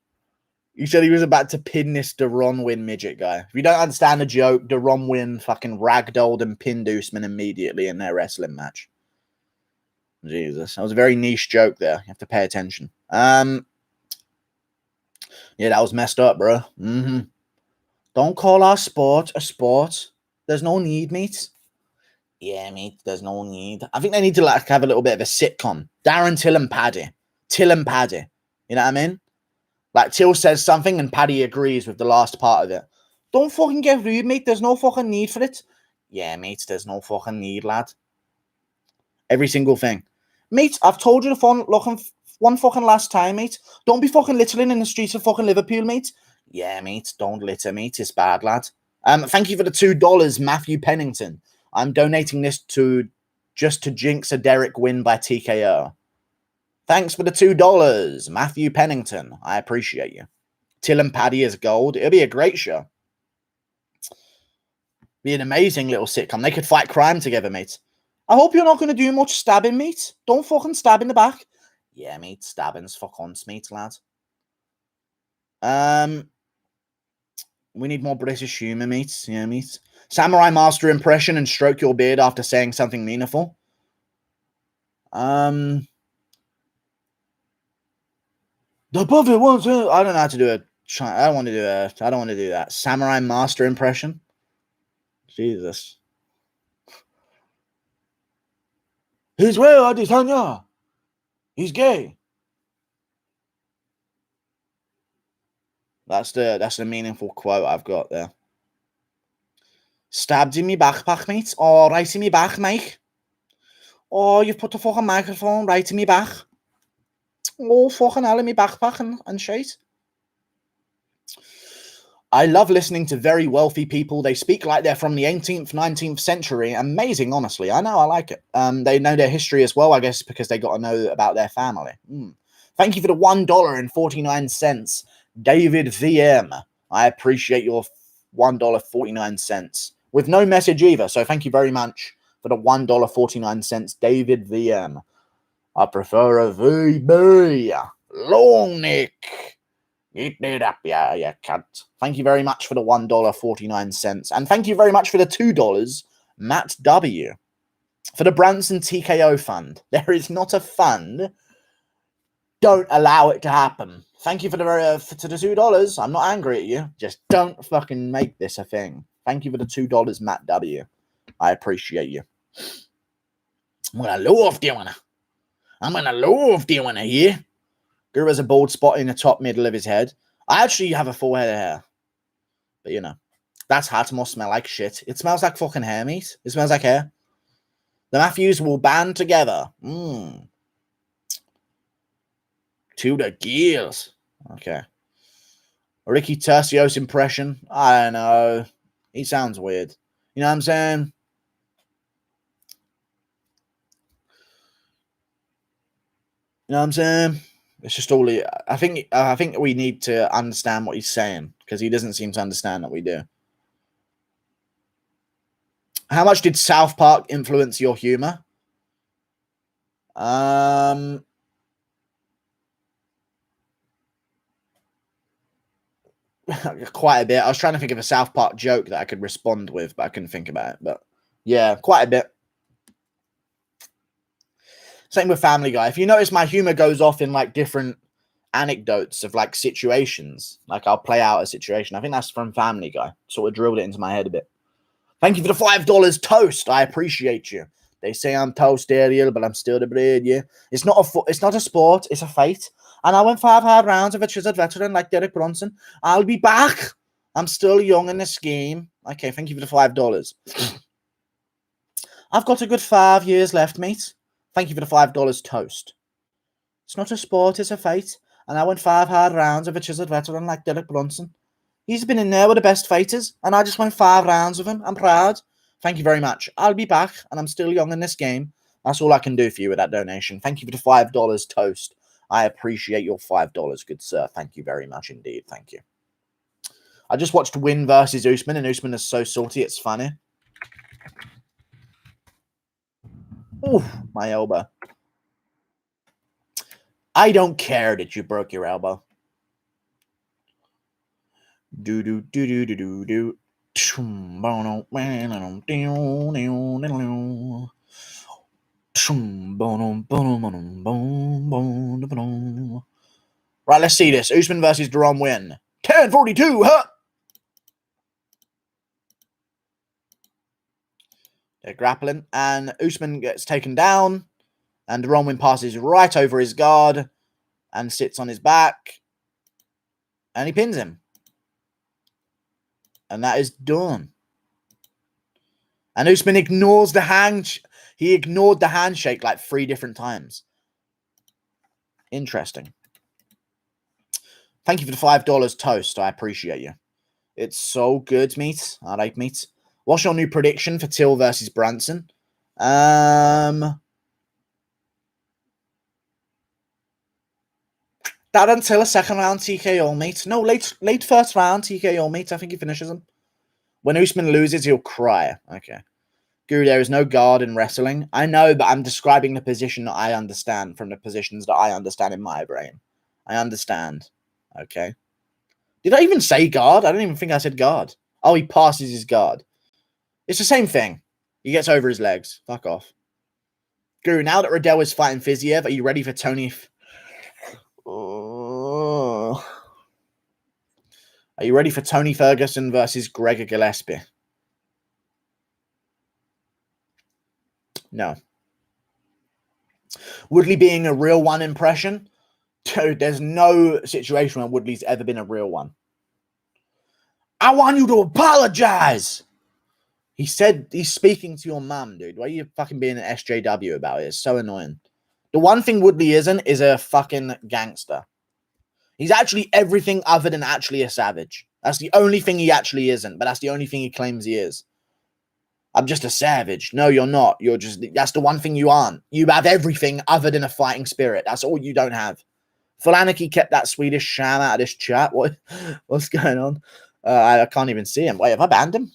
He said he was about to pin this Duron Win midget guy. If you don't understand the joke, Duron Win fucking ragdolled and pinned Usman immediately in their wrestling match. Jesus. That was a very niche joke there. You have to pay attention. Yeah, that was messed up, bro. Don't call our sport a sport. There's no need, mate. Yeah, mate, there's no need. I think they need to like have a little bit of a sitcom. Darren, Till, and Paddy. Till and Paddy. You know what I mean? Like, Till says something and Paddy agrees with the last part of it. Don't fucking get rude, mate. There's no fucking need for it. Yeah, mate, there's no fucking need, lad. Every single thing. Mate, I've told you the one fucking last time, mate. Don't be fucking littering in the streets of fucking Liverpool, mate. Yeah, mate, don't litter, mate. It's bad, lad. Thank you for the $2, Matthew Pennington. I'm donating this to jinx a Derek win by TKO. Thanks for the $2, Matthew Pennington. I appreciate you. Till and Paddy is gold. It'll be a great show. Be an amazing little sitcom. They could fight crime together, mate. I hope you're not going to do much stabbing, mate. Don't fucking stab in the back. Yeah, mate, stabbing's for cunts, mate, lad. We need more British humour, mate. Yeah, mate. Samurai master impression and stroke your beard after saying something meaningful. The puppet wants to. I don't know how to do it. I don't want to do it. I don't want to do that. Samurai master impression. Jesus. He's well, Aditanya. He's gay. That's the meaningful quote I've got there. Stabbed in me backpack, mate. Oh, right in me back, Mike. Oh, you've put the fucking microphone right in me back. Oh, fucking hell in me backpack and shit. I love listening to very wealthy people. They speak like they're from the 18th, 19th century. Amazing, honestly. I know, I like it. They know their history as well, I guess, because they got to know about their family. Thank you for the $1.49, David VM. I appreciate your $1.49 with no message either. So thank you very much for the $1.49, David VM. I prefer a VB. Long neck. Eat it up, yeah, you cunt. Thank you very much for the $1.49. And thank you very much for the $2, Matt W. For the Brunson TKO fund. There is not a fund. Don't allow it to happen. Thank you for the $2. I'm not angry at you. Just don't fucking make this a thing. Thank you for the $2, Matt W. I appreciate you. I'm gonna love doing it. I'm gonna love doing it here. Guru has a bald spot in the top middle of his head. I actually have a full head of hair. But you know, that's hat must smell like shit. It smells like fucking hair meat. It smells like hair. The Matthews will band together. To the gears. Okay. Ricky Tercios impression. I don't know. He sounds weird. You know what I'm saying? You know what I'm saying? It's just all. I think we need to understand what he's saying because he doesn't seem to understand that we do. How much did South Park influence your humor? Quite a bit. I was trying to think of a South Park joke that I could respond with, but I couldn't think about it. But yeah, quite a bit. Same with Family Guy. If you notice, my humor goes off in like different anecdotes of like situations. Like I'll play out a situation. I think that's from Family Guy. Sort of drilled it into my head a bit. Thank you for the $5 toast. I appreciate you. They say I'm toast Ariel, but I'm still the bread, yeah. It's not a sport, it's a fight. And I went 5 hard rounds of a chiseled veteran like Derek Brunson. I'll be back. I'm still young in this game. Okay, thank you for the $5. I've got a good 5 years left, mate. Thank you for the $5 toast. It's not a sport, it's a fight. And I went 5 hard rounds of a chiseled veteran like Derek Brunson. He's been in there with the best fighters, and I just went 5 rounds with him. I'm proud. Thank you very much. I'll be back, and I'm still young in this game. That's all I can do for you with that donation. Thank you for the $5 toast. I appreciate your $5, good sir. Thank you very much indeed. Thank you. I just watched Win versus Usman, and Usman is so salty, it's funny. Ooh, my elbow. I don't care that you broke your elbow. Do do do do do do do. Right, let's see this. Usman versus Tyron Win. 10-42, huh? They're grappling, and Usman gets taken down, and Tyron Win passes right over his guard and sits on his back, and he pins him. And that is done. And Usman ignores the hand. He ignored the handshake like 3 different times. Interesting. Thank you for the $5 toast. I appreciate you. It's so good, mate. I like meat. What's your new prediction for Till versus Brunson? That until a second round TKO, mate. No, late first round TKO, mate. I think he finishes him. When Usman loses, he'll cry. Okay. Guru, there is no guard in wrestling. I know, but I'm describing the position that I understand from the positions that I understand in my brain. I understand. Okay. Did I even say guard? I don't even think I said guard. Oh, he passes his guard. It's the same thing. He gets over his legs. Fuck off. Guru, now that Riddell is fighting Fiziev, are you ready for Tony? Are you ready for Tony Ferguson versus Gregor Gillespie? No. Woodley being a real one impression? Dude, there's no situation where Woodley's ever been a real one. I want you to apologize. He said he's speaking to your mum, dude. Why are you fucking being an SJW about it? It's so annoying. The one thing Woodley isn't is a fucking gangster. He's actually everything other than actually a savage. That's the only thing he actually isn't, but that's the only thing he claims he is. I'm just a savage. No, you're not. You're just, that's the one thing you aren't. You have everything other than a fighting spirit. That's all you don't have. Fulaniki kept that Swedish sham out of this chat. What's going on? I can't even see him. Wait, have I banned him?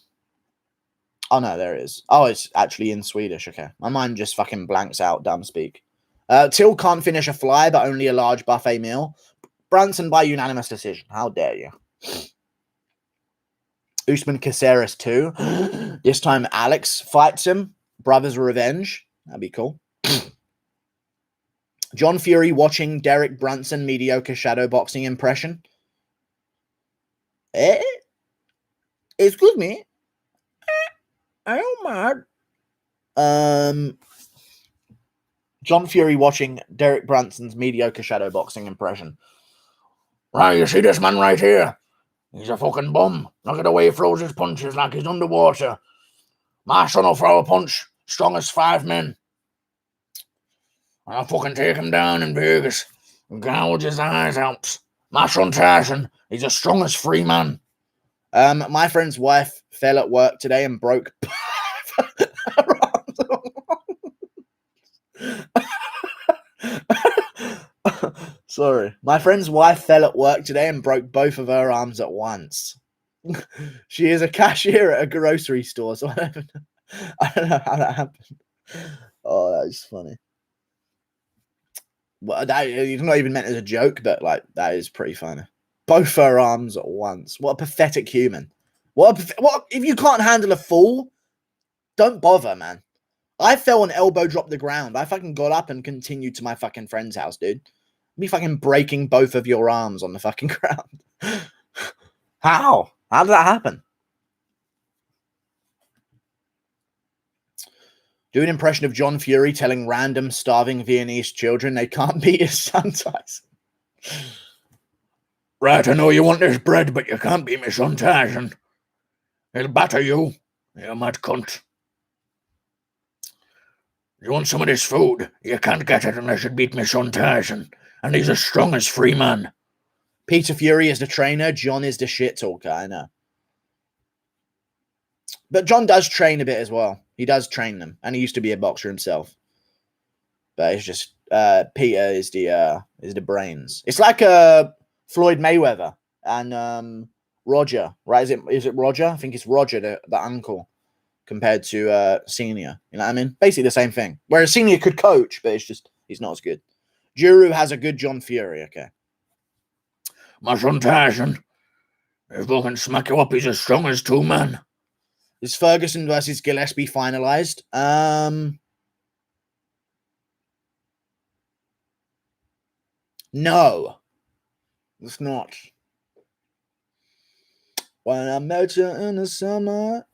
Oh, no, there it is. Oh, it's actually in Swedish. Okay. My mind just fucking blanks out, dumb speak. Till can't finish a fly, but only a large buffet meal. Brunson by unanimous decision. How dare you? Usman Caceres 2. This time Alex fights him. Brothers Revenge. That'd be cool. John Fury watching Derek Brunson mediocre shadowboxing impression. Excuse me. Oh, man. John Fury watching Derek Brunson's mediocre shadow boxing impression. Right, you see this man right here? He's a fucking bum. Look at the way he throws his punches like he's underwater. My son will throw a punch strong as 5 men. I'll fucking take him down in Vegas and gouge his eyes out. My son Tyson, he's as strong as 3 men. My friend's wife fell at work today and broke her arms. Sorry. My friend's wife fell at work today and broke both of her arms at once. She is a cashier at a grocery store, so I don't know how that happened. Oh, that is funny. Well, that it's not even meant as a joke, but like that is pretty funny. Both her arms at once. What a pathetic human. What if you can't handle a fall? Don't bother, man. I fell and elbow dropped the ground. I fucking got up and continued to my fucking friend's house, dude. Me fucking breaking both of your arms on the fucking ground. How? How did that happen? Do an impression of John Fury telling random starving Viennese children they can't beat his son Tyson. Right, I know you want this bread, but you can't beat me son Tyson. He'll batter you, you mad cunt. You want some of this food? You can't get it unless you beat me son Tyson, and he's as strong as 3 men. Peter Fury is the trainer, John is the shit talker, I know. But John does train a bit as well. He does train them, and he used to be a boxer himself. But it's just Peter is the brains. It's like Floyd Mayweather and Roger, right? Is it Roger? I think it's Roger, the uncle, compared to Senior. You know what I mean? Basically the same thing. Whereas Senior could coach, but he's not as good. Juru has a good John Fury, okay. My son Tyson, if I can smack you up, he's as strong as 2 men. Is Ferguson versus Gillespie finalized? No, it's not. When I met you in the summer,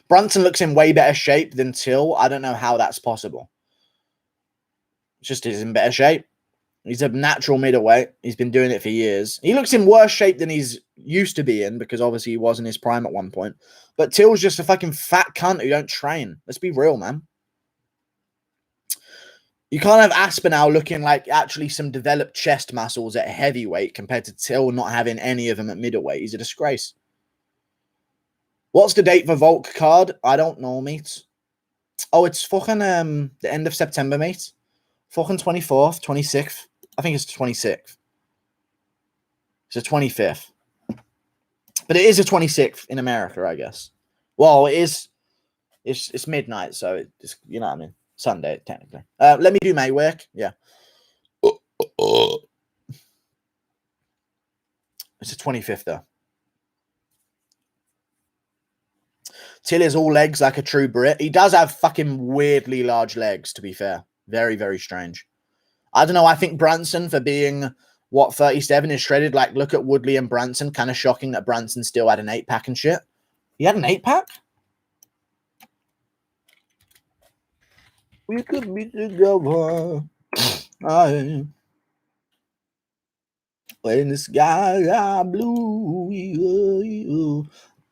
Brunson looks in way better shape than Till. I don't know how that's possible. It's just he's in better shape. He's a natural middleweight. He's been doing it for years. He looks in worse shape than he's used to be in because obviously he was in his prime at one point. But Till's just a fucking fat cunt who don't train. Let's be real, man. You can't have Aspinall looking like actually some developed chest muscles at heavyweight compared to Till not having any of them at middleweight. He's a disgrace. What's the date for Volk card? I don't know, mate. Oh, it's fucking the end of September, mate. Fucking 24th, 26th. I think it's the 26th. It's the 25th. But it is the 26th in America, I guess. Well, it is. It's midnight, so it's, you know what I mean. Sunday, technically. Let me do my work. Yeah. It's the 25th, though. Till is all legs like a true Brit. He does have fucking weirdly large legs, to be fair. Very, very strange. I don't know. I think Brunson, for being, 37 is shredded. Like, look at Woodley and Brunson. Kind of shocking that Brunson still had an 8-pack and shit. He had an 8-pack? We could be together. When the skies are blue.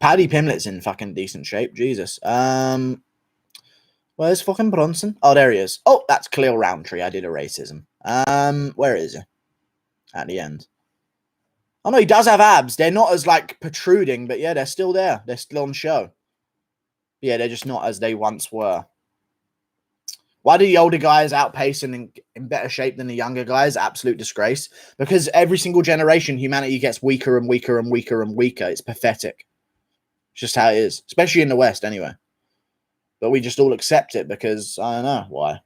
Paddy Pimlet's in fucking decent shape. Jesus. Where's fucking Brunson? Oh, there he is. Oh, that's Khalil Roundtree. I did a racism. Where is he? At the end. Oh, no, he does have abs. They're not as, like, protruding, but yeah, they're still there. They're still on show. Yeah, they're just not as they once were. Why do the older guys outpace and in better shape than the younger guys? Absolute disgrace. Because every single generation, humanity gets weaker and weaker and weaker and weaker. It's pathetic. It's just how it is. Especially in the West, anyway. But we just all accept it because, I don't know why.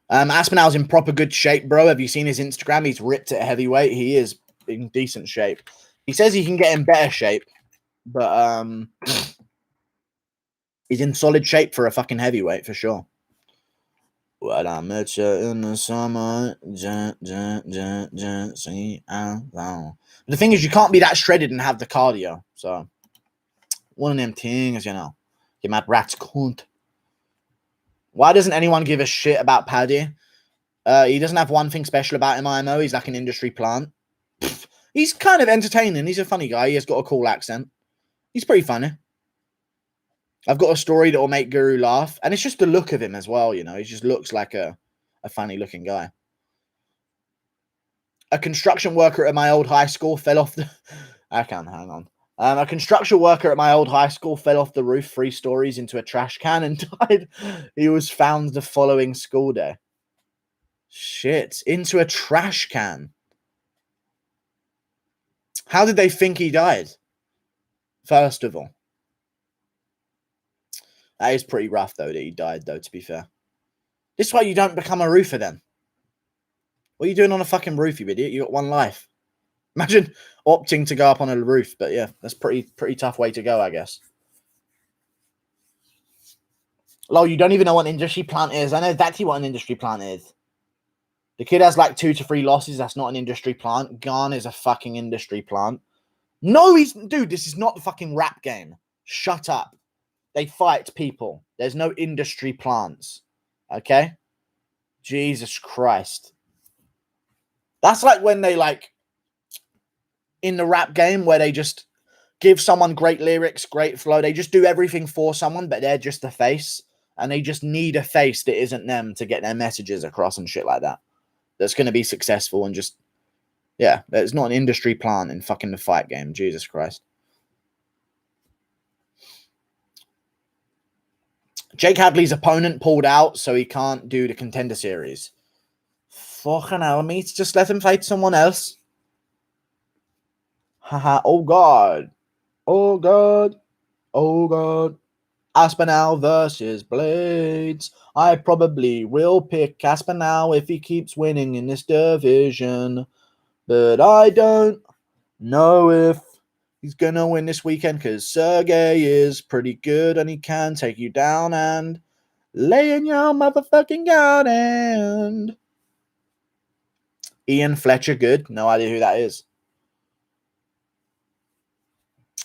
Aspinall's in proper good shape, bro. Have you seen his Instagram? He's ripped at heavyweight. He is in decent shape. He says he can get in better shape. But, he's in solid shape for a fucking heavyweight, for sure. When I met you in the summer, see, the thing is, you can't be that shredded and have the cardio. So, one of them things, you know. You mad rat's cunt. Why doesn't anyone give a shit about Paddy? He doesn't have one thing special about him, IMO. He's like an industry plant. He's kind of entertaining. He's a funny guy. He has got a cool accent. He's pretty funny. I've got a story that will make Guru laugh. And it's just the look of him as well, you know. He just looks like a funny-looking guy. A construction worker at my old high school fell off the... I can't, hang on. A construction worker at my old high school fell off the roof 3 stories into a trash can and died. He was found the following school day. Shit, into a trash can. How did they think he died? First of all. That is pretty rough, though, that he died, though, to be fair. This is why you don't become a roofer, then. What are you doing on a fucking roof, you idiot? You got one life. Imagine opting to go up on a roof. But, yeah, that's pretty tough way to go, I guess. Lol, you don't even know what an industry plant is. I know exactly what an industry plant is. The kid has like 2 to 3 losses. That's not an industry plant. Garn is a fucking industry plant. No, he's... Dude, this is not the fucking rap game. Shut up. They fight people. There's no industry plants. Okay? Jesus Christ. That's like when they like... In the rap game where they just give someone great lyrics, great flow. They just do everything for someone, but they're just a face. And they just need a face that isn't them to get their messages across and shit like that. That's going to be successful and just... Yeah, it's not an industry plant in fucking the fight game. Jesus Christ. Jake Hadley's opponent pulled out, so he can't do the contender series. Fucking hell, mate. Just let him fight someone else. Haha, oh god. Oh god. Oh god. Aspinall versus Blades. I probably will pick Aspinall if he keeps winning in this division. But I don't know if he's going to win this weekend because Sergey is pretty good and he can take you down and lay in your motherfucking garden. Ian Fletcher, good. No idea who that is.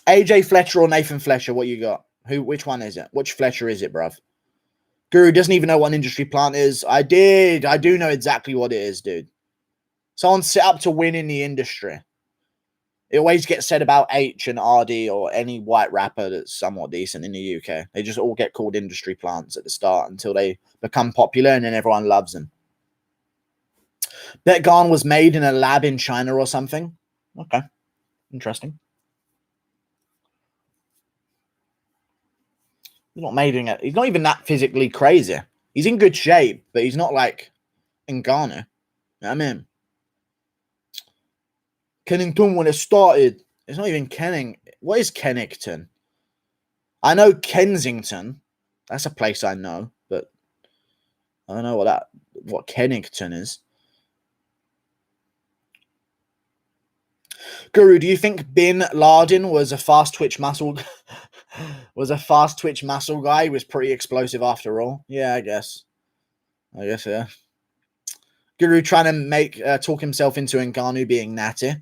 AJ Fletcher or Nathan Fletcher, what you got? Which one is it? Which Fletcher is it, bruv? Guru doesn't even know what an industry plant is. I do know exactly what it is, dude. Someone set up to win in the industry. It always gets said about H and RD or any white rapper that's somewhat decent in the UK. They just all get called industry plants at the start until they become popular and then everyone loves them. Bet Garn was made in a lab in China or something. Okay. Interesting. He's not made in it. He's not even that physically crazy. He's in good shape, but he's not like Ngannou. You know what I mean? Kennington, when it started, it's not even Kenning. What is Kennington? I know Kensington. That's a place I know, but I don't know what Kennington is. Guru, do you think Bin Laden was a fast twitch muscle guy? He was pretty explosive after all. Yeah, I guess, yeah. Guru trying to talk himself into Ngannou being natty.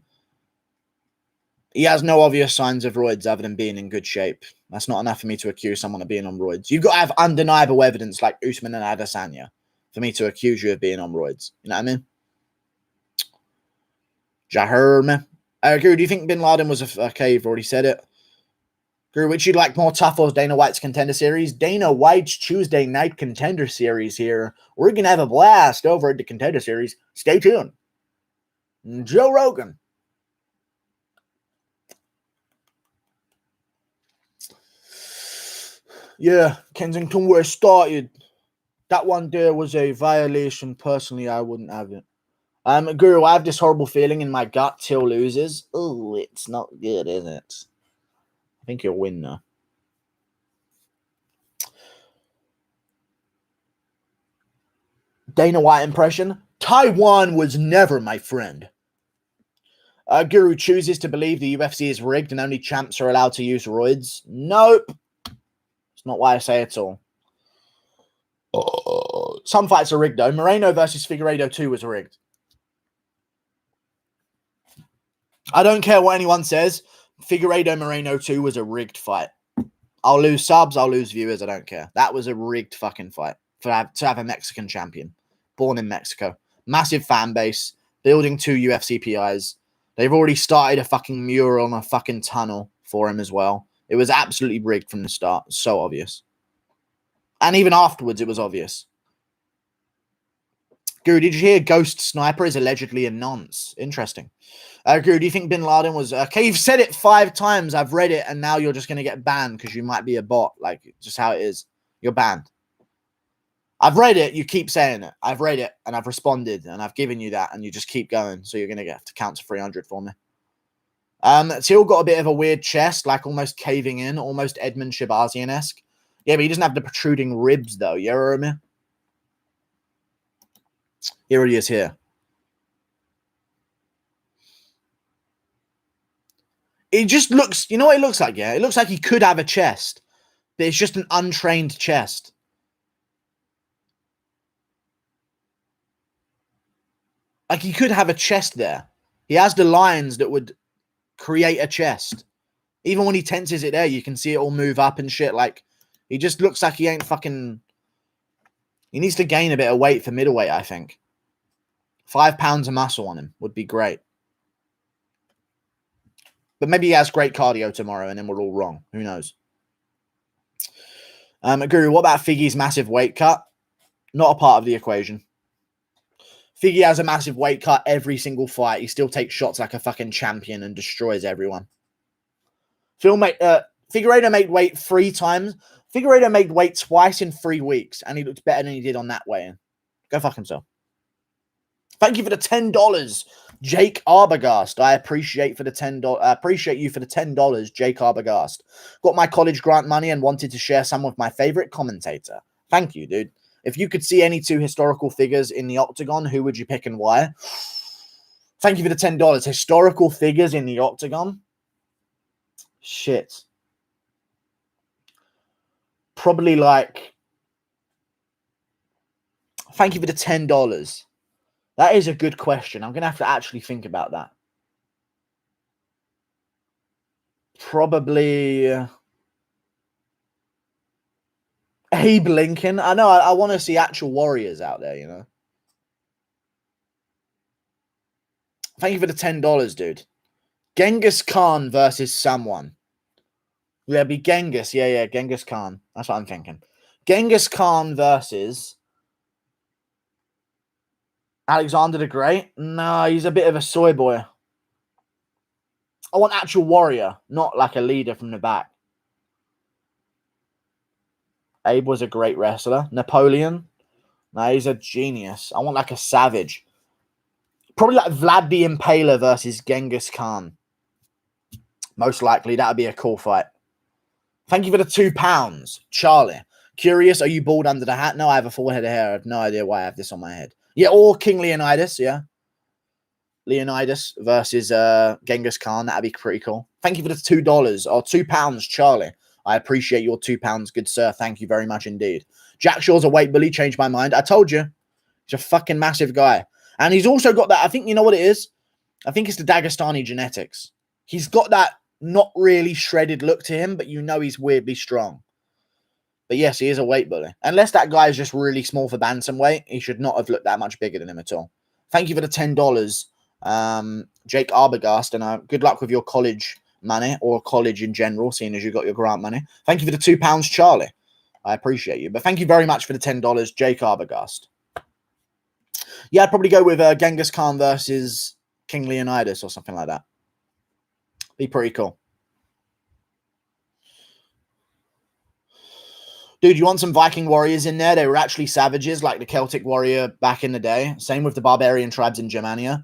He has no obvious signs of roids other than being in good shape. That's not enough for me to accuse someone of being on roids. You've got to have undeniable evidence like Usman and Adesanya for me to accuse you of being on roids. You know what I mean? Jaherme. Guru, do you think Bin Laden was okay, you've already said it. Guru, which you'd like more, Tough or Dana White's Contender Series? Dana White's Tuesday Night Contender Series here. We're going to have a blast over at the Contender Series. Stay tuned. Joe Rogan. Yeah, Kensington where it started. That one there was a violation. Personally, I wouldn't have it. Guru, I have this horrible feeling in my gut Till loses. Oh, it's not good, is it? I think you'll win now. Dana White impression. Taiwan was never my friend. Guru chooses to believe the UFC is rigged and only champs are allowed to use roids. Nope. It's not why I say it all. Some fights are rigged, though. Moreno versus Figueiredo 2 was rigged. I don't care what anyone says. Figueiredo Moreno 2 was a rigged fight. I'll lose subs. I'll lose viewers. I don't care. That was a rigged fucking fight to have a Mexican champion. Born in Mexico. Massive fan base. Building 2 UFC PIs. They've already started a fucking mural on a fucking tunnel for him as well. It was absolutely rigged from the start. So obvious. And even afterwards, it was obvious. Guru, did you hear Ghost Sniper is allegedly a nonce? Interesting. Guru, do you think Bin Laden was... okay, you've said it 5 times. I've read it, and now you're just going to get banned because you might be a bot. Like, just how it is. You're banned. I've read it. You keep saying it. I've read it, and I've responded, and I've given you that, and you just keep going. So you're going to have to count to 300 for me. Till got a bit of a weird chest, like almost caving in, almost Edmund Shabazian-esque. Yeah, but he doesn't have the protruding ribs, though. You hear me? Here he is here. It just looks, you know what it looks like, yeah? It looks like he could have a chest, but it's just an untrained chest. Like, he could have a chest there. He has the lines that would create a chest. Even when he tenses it there, you can see it all move up and shit. Like, he just looks like he ain't fucking... He needs to gain a bit of weight for middleweight, I think. 5 pounds of muscle on him would be great. But maybe he has great cardio tomorrow and then we're all wrong. Who knows? Guru, what about Figgy's massive weight cut? Not a part of the equation. Figgy has a massive weight cut every single fight. He still takes shots like a fucking champion and destroys everyone. Figueiredo made weight 3 times. Figueiredo made weight twice in 3 weeks, and he looked better than he did on that weigh-in. Go fuck himself. Thank you for the $10, Jake Arbogast. I appreciate for the $10. Appreciate you for the $10, Jake Arbogast. Got my college grant money and wanted to share some with my favorite commentator. Thank you, dude. If you could see any 2 historical figures in the octagon, who would you pick and why? Thank you for the $10. Historical figures in the octagon? Shit. Probably like... Thank you for the $10. That is a good question. I'm going to have to actually think about that. Probably... Abe Lincoln. I know, I want to see actual warriors out there, you know. Thank you for the $10, dude. Genghis Khan versus someone. Yeah, be Genghis. Yeah, Genghis Khan. That's what I'm thinking. Genghis Khan versus... Alexander the Great? No, he's a bit of a soy boy. I want actual warrior, not like a leader from the back. Abe was a great wrestler. Napoleon? No, he's a genius. I want like a savage. Probably like Vlad the Impaler versus Genghis Khan. Most likely, that would be a cool fight. Thank you for the £2, Charlie. Curious, are you bald under the hat? No, I have a full head of hair. I have no idea why I have this on my head. Yeah, or King Leonidas, yeah. Leonidas versus Genghis Khan. That'd be pretty cool. Thank you for the $2 or £2, Charlie. I appreciate your £2, good sir. Thank you very much indeed. Jack Shaw's a weight bully. Changed my mind. I told you. He's a fucking massive guy. And he's also got that, I think, you know what it is? I think it's the Dagestani genetics. He's got that not really shredded look to him, but you know he's weirdly strong. But yes, he is a weight bully. Unless that guy is just really small for bantamweight, he should not have looked that much bigger than him at all. Thank you for the $10, Jake Arbogast, and good luck with your college money, or college in general, seeing as you got your grant money. Thank you for the £2, Charlie. I appreciate you. But thank you very much for the $10, Jake Arbogast. Yeah, I'd probably go with Genghis Khan versus King Leonidas or something like that. Be pretty cool. Dude, you want some Viking warriors in there? They were actually savages, like the Celtic warrior back in the day. Same with the barbarian tribes in Germania.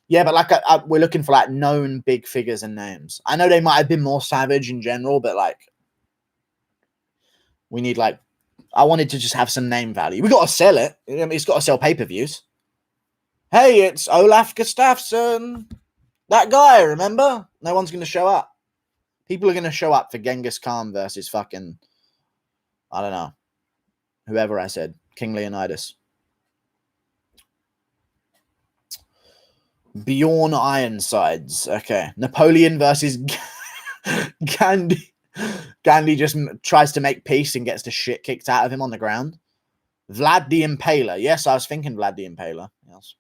Yeah, but like we're looking for like known big figures and names. I know they might have been more savage in general, but like we need like... I wanted to just have some name value. We got to sell it. I mean, it's got to sell pay-per-views. Hey, it's Olaf Gustafsson. That guy, remember? No one's going to show up. People are going to show up for Genghis Khan versus fucking... I don't know. Whoever I said. King Leonidas. Bjorn Ironsides. Okay. Napoleon versus Gandhi. Gandhi just tries to make peace and gets the shit kicked out of him on the ground. Vlad the Impaler. Yes, I was thinking Vlad the Impaler. Yes.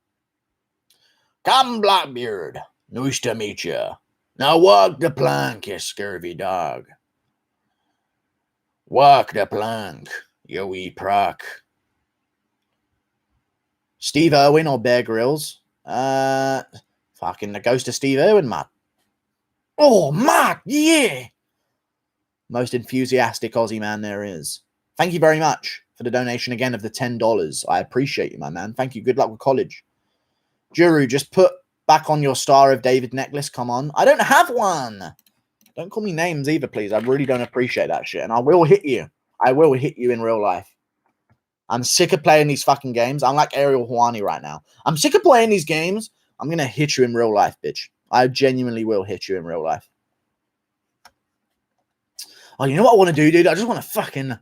Come, Blackbeard. Nice to meet you. Now walk the plank, you scurvy dog. Walk the plank, you wee proc. Steve Irwin or Bear Grylls? Fucking the ghost of Steve Irwin, Matt. Oh, Matt, yeah. Most enthusiastic Aussie man there is. Thank you very much for the donation again of the $10. I appreciate you, my man. Thank you. Good luck with college. Juru, just put back on your Star of David necklace. Come on. I don't have one. Don't call me names either, please. I really don't appreciate that shit. And I will hit you. I will hit you in real life. I'm sick of playing these fucking games. I'm like Ariel Hawani right now. I'm sick of playing these games. I'm going to hit you in real life, bitch. I genuinely will hit you in real life. Oh, you know what I want to do, dude? I just want to fucking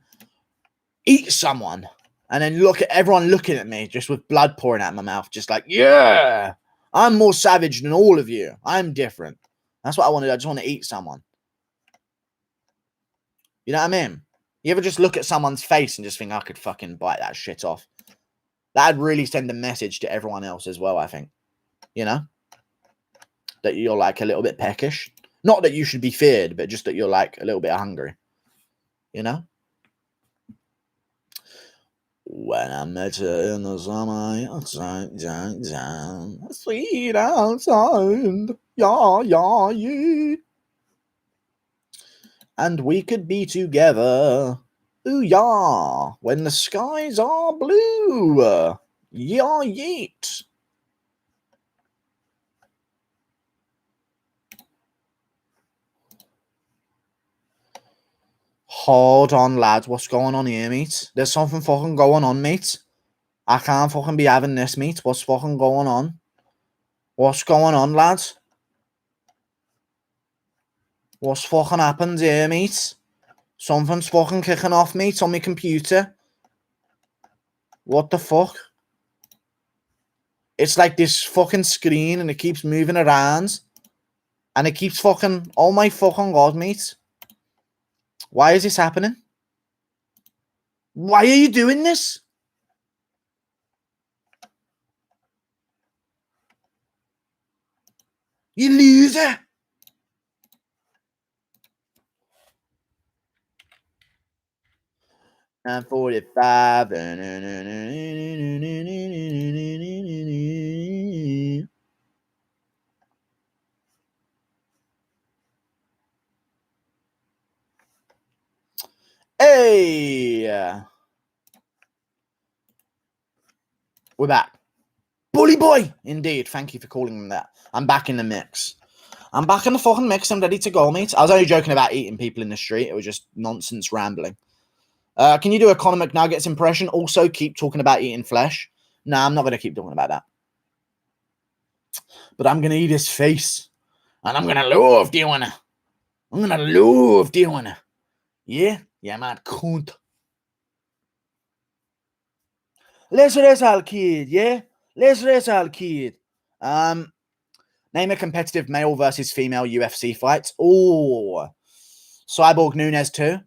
eat someone. And then look at everyone looking at me just with blood pouring out of my mouth. Just like, yeah, I'm more savage than all of you. I'm different. That's what I want to do. I just want to eat someone. You know what I mean? You ever just look at someone's face and just think, I could fucking bite that shit off? That'd really send a message to everyone else as well, I think. You know? That you're like a little bit peckish. Not that you should be feared, but just that you're like a little bit hungry. You know? When I met her in the summer, outside, down, sweet outside, yeah. And we could be together, ooh, yeah, when the skies are blue, yeah, yeet. Hold on, lads. What's going on here, mate? There's something fucking going on, mate. I can't fucking be having this, mate. What's fucking going on? What's going on, lads? What's fucking happened here, mate? Something's fucking kicking off, mate, on my computer. What the fuck? It's like this fucking screen and it keeps moving around. And it keeps fucking... Oh my fucking god, mate. Why is this happening? Why are you doing this? You loser. And 45. Hey! We're back. Bully boy! Indeed. Thank you for calling them that. I'm back in the mix. I'm back in the fucking mix. I'm ready to go, mate. I was only joking about eating people in the street. It was just nonsense rambling. Can you do a Conor McNuggets impression? Also, keep talking about eating flesh. No, I'm not going to keep talking about that. But I'm going to eat his face. And I'm going to love doing it. I'm going to love doing it. Yeah? Yeah, man. Cunt. Let's wrestle, kid, yeah? Let's wrestle, kid. Name a competitive male versus female UFC fight. Oh. Cyborg Nunes too.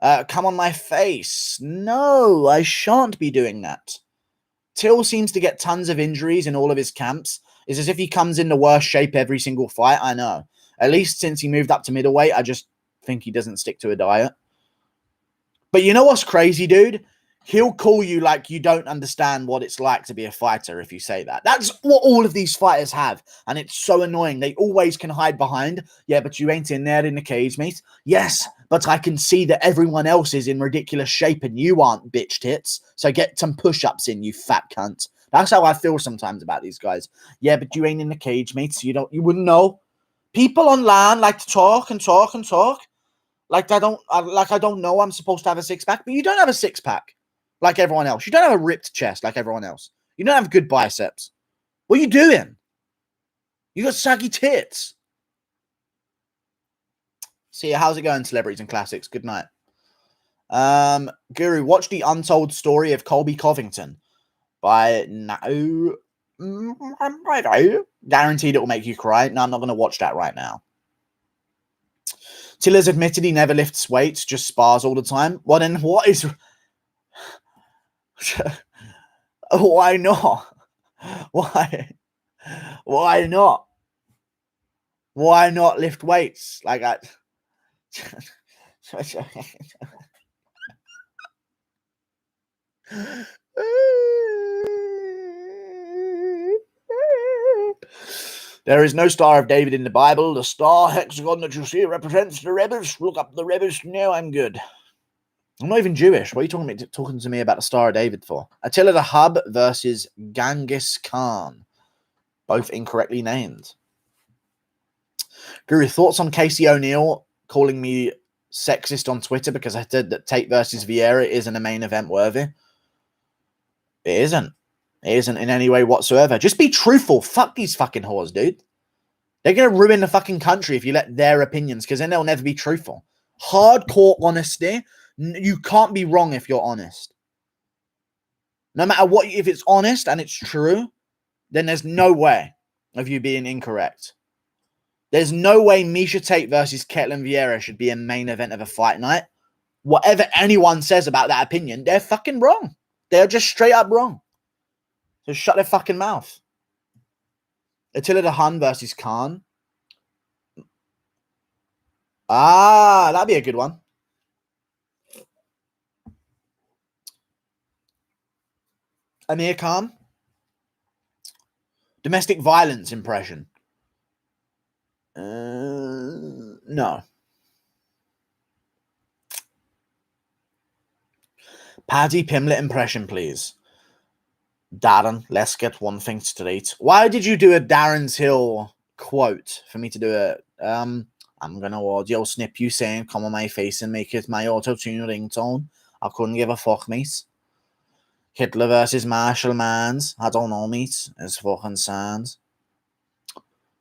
Come on my face. No, I shan't be doing that. Till seems to get tons of injuries in all of his camps. It's as if he comes in the worst shape every single fight. I know. At least since he moved up to middleweight, I just think he doesn't stick to a diet. But you know what's crazy, dude? He'll call you like you don't understand what it's like to be a fighter if you say that. That's what all of these fighters have. And it's so annoying. They always can hide behind, yeah, but you ain't in there in the cage, mate. Yes, but I can see that everyone else is in ridiculous shape and you aren't, bitch tits. So get some push-ups in, you fat cunt. That's how I feel sometimes about these guys. Yeah, but you ain't in the cage, mate, so you wouldn't know. People online like to talk and talk and talk. Like I don't know I'm supposed to have a six-pack, but you don't have a six-pack. Like everyone else. You don't have a ripped chest like everyone else. You don't have good biceps. What are you doing? You got saggy tits. See, how's it going, Celebrities and Classics? Good night. Guru, watch The Untold Story of Colby Covington by Guaranteed it will make you cry. No, I'm not going to watch that right now. Tiller's admitted he never lifts weights, just spars all the time. Well, then what is... Why not? Why? Why not? Why not lift weights? Like I... There is no Star of David in the Bible. The star hexagon that you see represents the rebels. Look up the rebels. No, I'm good. I'm not even Jewish. What are you talking to me about the Star of David for? Attila the Hub versus Genghis Khan. Both incorrectly named. Guru, thoughts on Casey O'Neill calling me sexist on Twitter because I said that Tate versus Vieira isn't a main event worthy? It isn't. It isn't in any way whatsoever. Just be truthful. Fuck these fucking whores, dude. They're going to ruin the fucking country if you let their opinions, because then they'll never be truthful. Hardcore honesty. You can't be wrong if you're honest. No matter what, if it's honest and it's true, then there's no way of you being incorrect. There's no way Miesha Tate versus Ketlin Vieira should be a main event of a fight night. Whatever anyone says about that opinion, they're fucking wrong. They're just straight up wrong. So shut their fucking mouth. Attila the Hun versus Khan. Ah, that'd be a good one. Amir Khan. Domestic violence impression. No. Paddy Pimlet impression, please. Darren, let's get one thing straight. Why did you do a Darren's Hill quote for me to do it? I'm gonna audio snip you saying come on my face and make it my auto-tune ringtone. I couldn't give a fuck, mate. Hitler versus Marshall Mans. I don't know, mate. It's fucking sounds.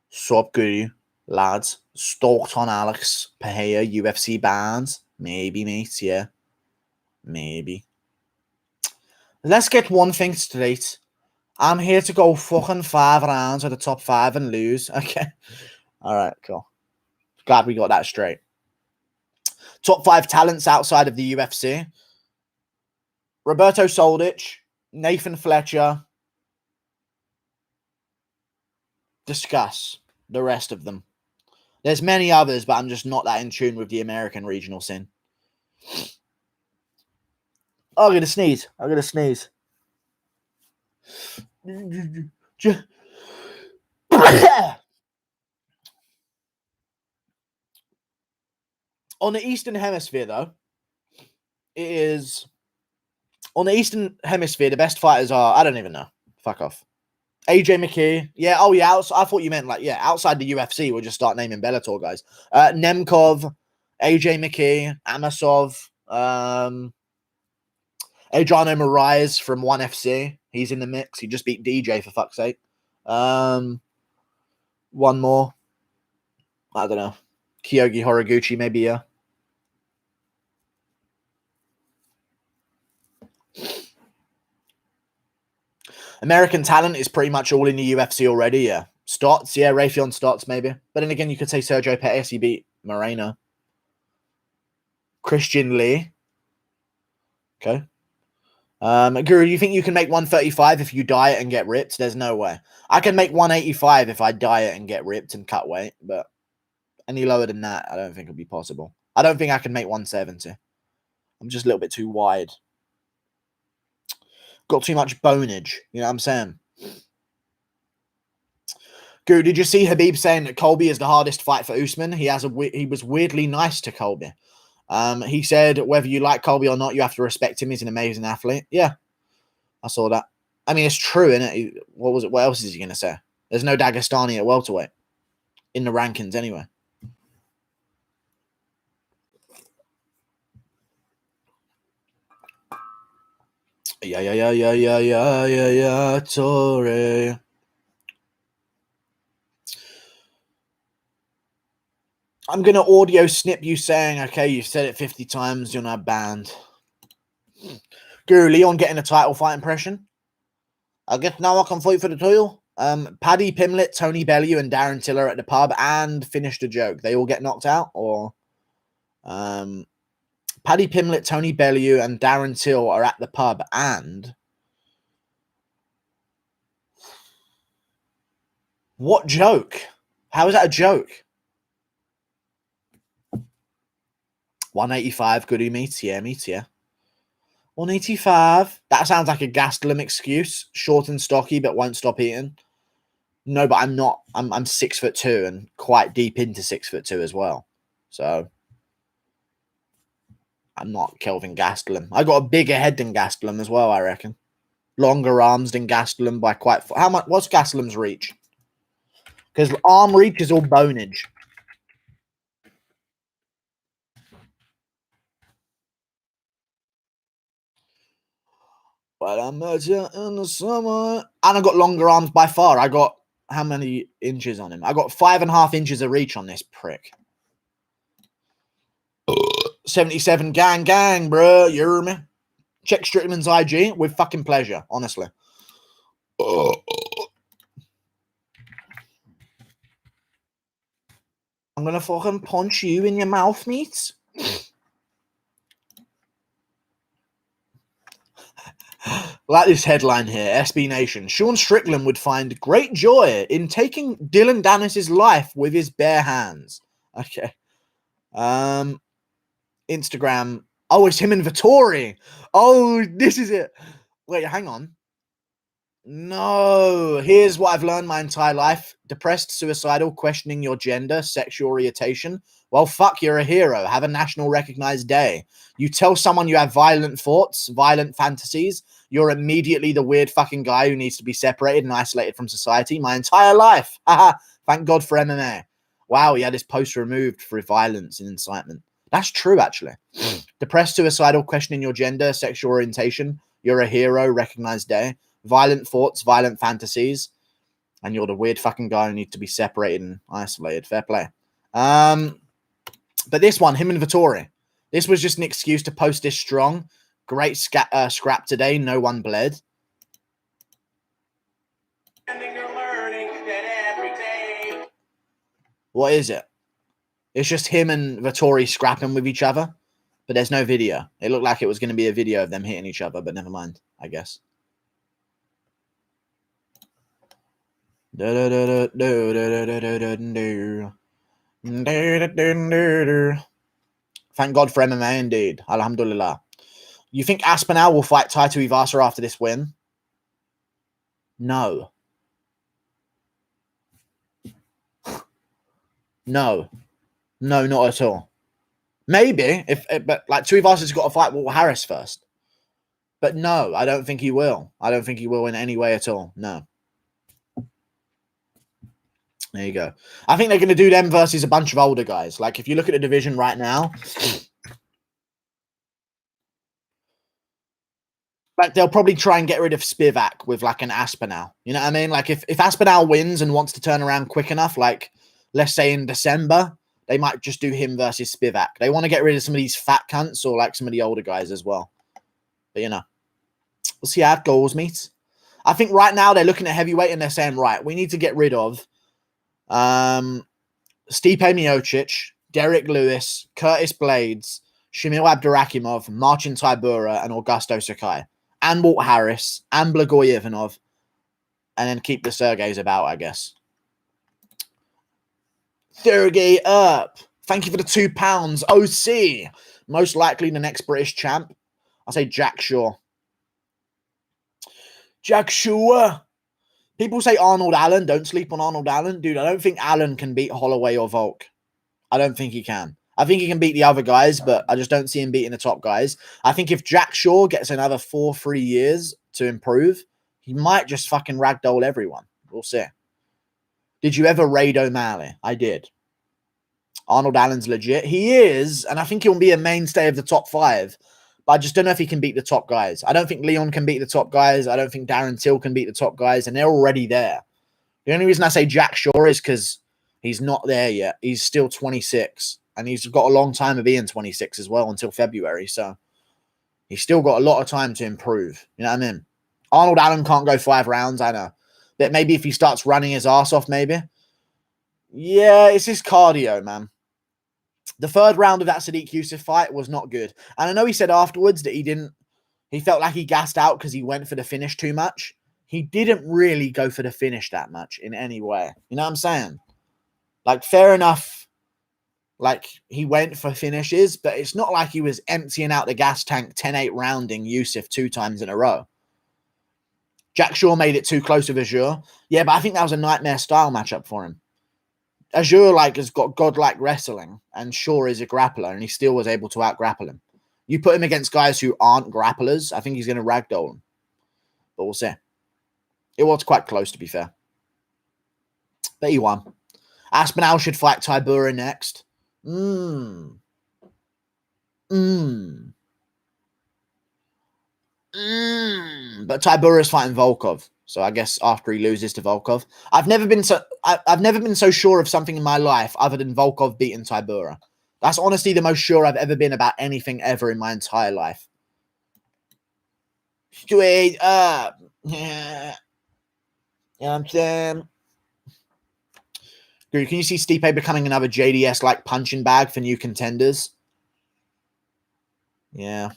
Sup, guru, lads. Stoked on Alex Pereira UFC bans. Maybe, mate, yeah. Maybe. Let's get one thing straight. I'm here to go fucking 5 rounds at the top 5 and lose. Okay. All right, cool. Glad we got that straight. Top 5 talents outside of the UFC. Roberto Soldic, Nathan Fletcher. Discuss the rest of them. There's many others, but I'm just not that in tune with the American regional scene. Oh, I'm going to sneeze. I'm going to sneeze. On the Eastern Hemisphere, though, it is... On the Eastern Hemisphere, the best fighters are... I don't even know. Fuck off. AJ McKee. Yeah, oh yeah. I thought you meant like, yeah, outside the UFC, we'll just start naming Bellator guys. Nemkov, AJ McKee, Amasov, Adriano Moraes from 1FC. He's in the mix. He just beat DJ, for fuck's sake. One more. I don't know. Kyogi Horiguchi, maybe, yeah. American talent is pretty much all in the UFC already, yeah. Stotts, yeah, Raytheon Stotts, maybe. But then again, you could say Sergio Pettis, he beat Moreno. Christian Lee. Okay. Guru, you think you can make 135 if you diet and get ripped? There's no way. I can make 185 if I diet and get ripped and cut weight, but any lower than that, I don't think it'll be possible. I don't think I can make 170. I'm just a little bit too wide. Got too much bonage. You know what I'm saying? Guru, did you see Habib saying that Colby is the hardest fight for Usman? He was weirdly nice to Colby. He said whether you like Colby or not, you have to respect him. He's an amazing athlete. Yeah, I saw that. I mean, it's true, isn't it? What was it? What else is he going to say? There's no Dagestani at welterweight in the rankings anyway. Yeah, Torre. I'm going to audio snip you saying, okay, you've said it 50 times, you're not banned. Guru, Leon getting a title fight impression? I guess now I can fight for the title. Paddy Pimlet, Tony Bellew, and Darren Till are at the pub and finished a joke. They all get knocked out, or Paddy Pimlet, Tony Bellew, and Darren Till are at the pub and what joke? How is that a joke? 185, good he meets, yeah, 185. That sounds like a Gastelum excuse. Short and stocky, but won't stop eating. No, but I'm not. I'm 6'2" and quite deep into 6'2" as well. So I'm not Kelvin Gastelum. I got a bigger head than Gastelum as well, I reckon. Longer arms than Gastelum by quite far. How much? What's Gastelum's reach? Because arm reach is all bonage. But I met you in the summer. And I got longer arms by far. I got how many inches on him? I got 5.5 inches of reach on this prick. 77 gang, bro. You hear me? Check Strickland's IG with fucking pleasure, honestly. I'm gonna fucking punch you in your mouth, mate. Like this headline here, SB Nation. Sean Strickland would find great joy in taking Dylan Dennis's life with his bare hands. Okay. Instagram. Oh, it's him and Vittori. Oh, this is it. Wait, hang on. No. Here's what I've learned my entire life. Depressed, suicidal, questioning your gender, sexual orientation. Well, fuck, you're a hero. Have a national recognized day. You tell someone you have violent thoughts, violent fantasies, you're immediately the weird fucking guy who needs to be separated and isolated from society. My entire life. Haha. Thank God for MMA. Wow, he had his post removed for violence and incitement. That's true, actually. Depressed, suicidal, questioning your gender, sexual orientation. You're a hero, recognized day. Violent thoughts, violent fantasies. And you're the weird fucking guy who needs to be separated and isolated. Fair play. But this one, him and Vittori. This was just an excuse to post this strong. Great scrap today. No one bled. What is it? It's just him and Vittori scrapping with each other. But there's no video. It looked like it was going to be a video of them hitting each other. But never mind, I guess. Thank God for MMA indeed. Alhamdulillah. You think Aspinall will fight Taito Ivasa after this win? No. No. No, not at all. Maybe, but like Tuivasa's got to fight Walt Harris first. But no, I don't think he will. I don't think he will in any way at all. No. There you go. I think they're going to do them versus a bunch of older guys. Like, if you look at the division right now, like, they'll probably try and get rid of Spivak with, like, an Aspinall. You know what I mean? Like, if Aspinall wins and wants to turn around quick enough, like, let's say in December, they might just do him versus Spivak. They want to get rid of some of these fat cunts or, like, some of the older guys as well. But, you know, we'll see how it goes, mate. I think right now they're looking at heavyweight and they're saying, right, we need to get rid of Stipe Miocic, Derek Lewis, Curtis Blades, Shamil Abdurakhimov, Marcin Tybura, and Augusto Sakai, and Walt Harris, and Blagoy Ivanov, and then keep the Sergeys about, I guess. Sergey up. Thank you for the £2. OC. Most likely the next British champ. I'll say Jack Shaw. Jack Shaw. People say Arnold Allen. Don't sleep on Arnold Allen. Dude, I don't think Allen can beat Holloway or Volk. I don't think he can. I think he can beat the other guys, but I just don't see him beating the top guys. I think if Jack Shaw gets another 4-3 years to improve, he might just fucking ragdoll everyone. We'll see. Did you ever raid O'Malley? I did. Arnold Allen's legit. He is, and I think he'll be a mainstay of the top 5. But I just don't know if he can beat the top guys. I don't think Leon can beat the top guys. I don't think Darren Till can beat the top guys, and they're already there. The only reason I say Jack Shaw is because he's not there yet. He's still 26, and he's got a long time of being 26 as well until February. So he's still got a lot of time to improve. You know what I mean? Arnold Allen can't go 5 rounds, I know. But maybe if he starts running his ass off, maybe. Yeah, it's his cardio, man. The 3rd round of that Sadiq Yusuff fight was not good. And I know he said afterwards that he felt like he gassed out because he went for the finish too much. He didn't really go for the finish that much in any way. You know what I'm saying? Like, fair enough. Like, he went for finishes, but it's not like he was emptying out the gas tank 10-8 rounding Yusuff 2 times in a row. Jack Shaw made it too close with Azure. Yeah, but I think that was a nightmare style matchup for him. Azure has got godlike wrestling, and Shaw is a grappler, and he still was able to out-grapple him. You put him against guys who aren't grapplers, I think he's going to ragdoll him. But we'll see. It was quite close, to be fair. But he won. Aspinall should fight Tybura next. But Tybura is fighting Volkov, so I guess after he loses to Volkov, I've never been so sure of something in my life other than Volkov beating Tybura. That's honestly the most sure I've ever been about anything ever in my entire life. Straight up, yeah. You know what I'm saying? Can you see Stipe becoming another JDS-like punching bag for new contenders? Yeah.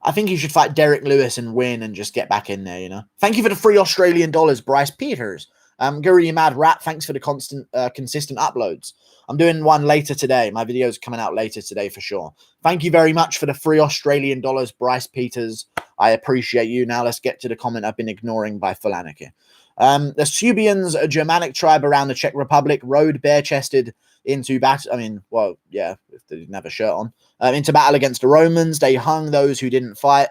I think he should fight Derek Lewis and win and just get back in there, you know? Thank you for the $3 Australian, Bryce Peters. Guru, you mad rat. Thanks for the consistent uploads. I'm doing one later today. My video's coming out later today for sure. Thank you very much for the $3 Australian, Bryce Peters. I appreciate you. Now let's get to the comment I've been ignoring by full anarchy. The Subians, a Germanic tribe around the Czech Republic, rode bare-chested into battle. I mean, well, yeah, if they didn't have a shirt on. Into battle against the Romans. They hung those who didn't fight.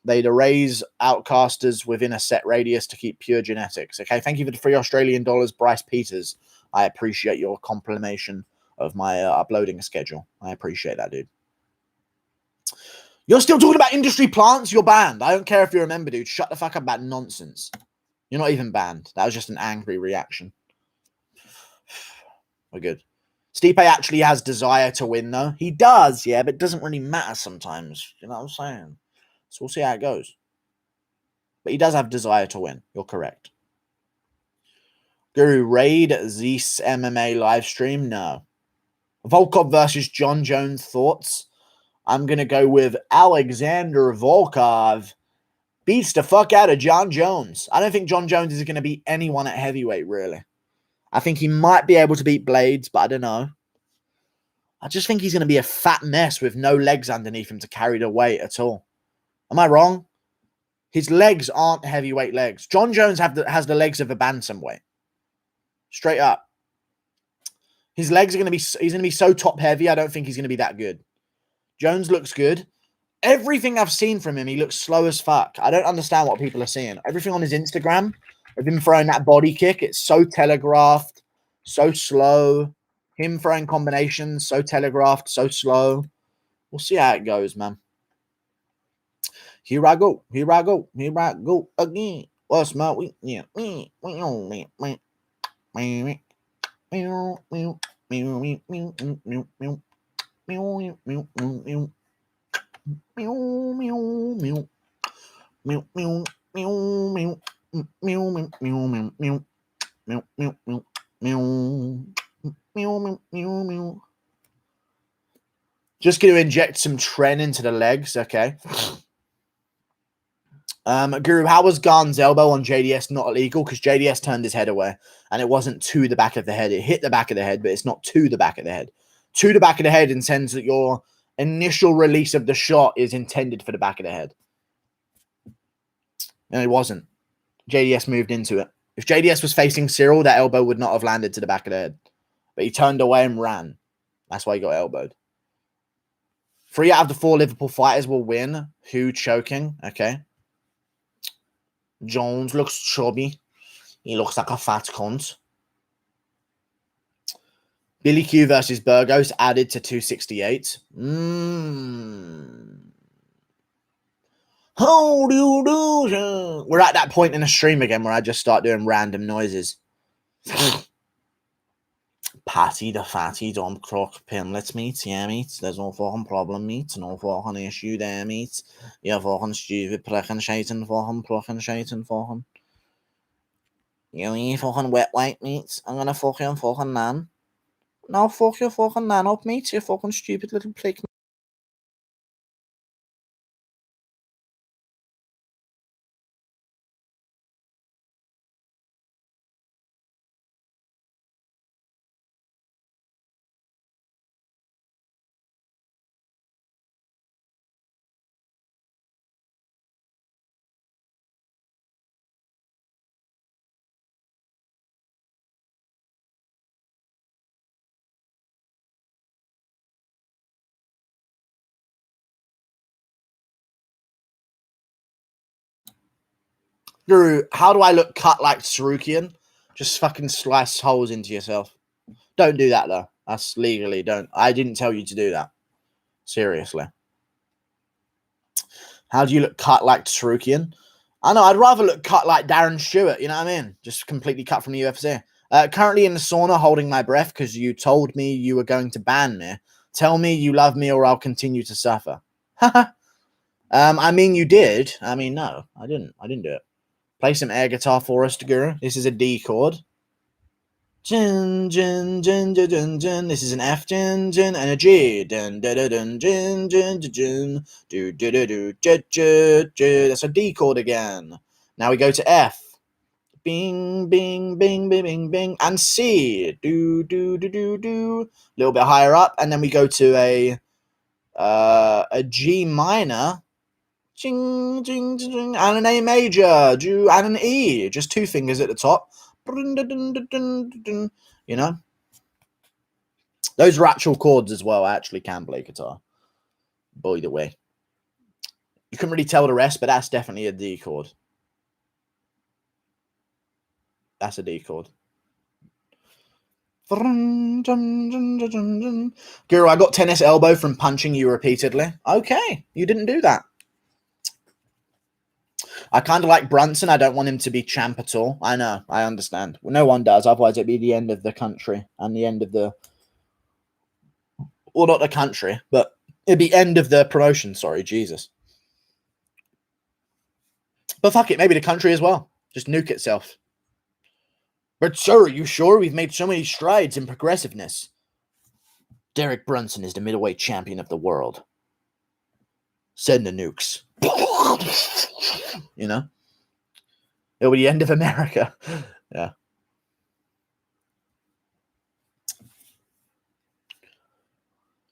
They'd erase outcasters within a set radius to keep pure genetics. Okay, thank you for the $3 Australian, Bryce Peters. I appreciate your complimentation of my uploading schedule. I appreciate that, dude. You're still talking about industry plants? You're banned. I don't care if you're a member, dude. Shut the fuck up about nonsense. You're not even banned. That was just an angry reaction. We're good. Stipe actually has desire to win, though. He does, yeah, but it doesn't really matter sometimes. You know what I'm saying? So we'll see how it goes. But he does have desire to win. You're correct. Guru, raid Zeus MMA live stream? No. Volkov versus John Jones, thoughts? I'm going to go with Alexander Volkov. Beats the fuck out of John Jones. I don't think John Jones is going to beat anyone at heavyweight, really. I think he might be able to beat Blades, but I don't know. I just think he's going to be a fat mess with no legs underneath him to carry the weight at all. Am I wrong? His legs aren't heavyweight legs. John Jones has the legs of a bantamweight. Straight up. His legs are going to be... He's going to be so top heavy, I don't think he's going to be that good. Jones looks good. Everything I've seen from him, he looks slow as fuck. I don't understand what people are seeing. Everything on his Instagram, of him throwing that body kick, it's so telegraphed, so slow. Him throwing combinations, so telegraphed, so slow. We'll see how it goes, man. Here I go. Here I go. Here I go again. What's my weakness? Just going to inject some tren into the legs, okay? Guru, how was Garn's elbow on JDS not illegal? Because JDS turned his head away, and it wasn't to the back of the head. It hit the back of the head, but it's not to the back of the head. To the back of the head intends that your initial release of the shot is intended for the back of the head. And it wasn't. JDS moved into it. If JDS was facing Cyril, that elbow would not have landed to the back of the head. But he turned away and ran. That's why he got elbowed. 3 out of the 4 Liverpool fighters will win. Who choking? Okay. Jones looks chubby. He looks like a fat cunt. Billy Q versus Burgos added to 268. How do you do? We're at that point in the stream again where I just start doing random noises. Patty the fatty don't crook pinlets, meat. Yeah, meat. There's no fucking problem, meat. No fucking issue there, meat. You're fucking stupid, precking shaitan fucking, precking shaitan fucking. You fucking wet white meat. I'm gonna fuck your fucking nan. No, fuck your fucking nan up, meat. You fucking stupid little prick. Guru, how do I look cut like Sarukian? Just fucking slice holes into yourself. Don't do that though. That's legally don't. I didn't tell you to do that. Seriously. How do you look cut like Sarukian? I know, I'd rather look cut like Darren Stewart, you know what I mean? Just completely cut from the UFC. Currently in the sauna holding my breath because you told me you were going to ban me. Tell me you love me or I'll continue to suffer. I mean, you did. I mean, no, I didn't. I didn't do it. Play some air guitar for us, Guru. This is a D chord. Jin, jin, jin, jin, jin, jin. This is an F, jin, jin, and a G. Dun, dun, dun, dun, jin, jin, jin, jin. Do, do, do, do, j, j, j. That's a D chord again. Now we go to F. Bing, bing, bing, bing, bing, bing. And C. Do, do, do, do, do. A little bit higher up. And then we go to a G minor. Jing, jing, jing, jing, and an A major, and an E, just two fingers at the top. You know, those are actual chords as well. I actually can play guitar. By the way, you couldn't really tell the rest, but that's definitely a D chord. That's a D chord. Guru, I got tennis elbow from punching you repeatedly. Okay, you didn't do that. I kind of like Brunson. I don't want him to be champ at all. I know. I understand. Well, no one does. Otherwise, it'd be the end of the country and the end of the... Well, not the country, but it'd be end of the promotion. Sorry, Jesus. But fuck it. Maybe the country as well. Just nuke itself. But sir, are you sure? We've made so many strides in progressiveness. Derek Brunson is the middleweight champion of the world. Send the nukes. You know? It'll be the end of America. Yeah.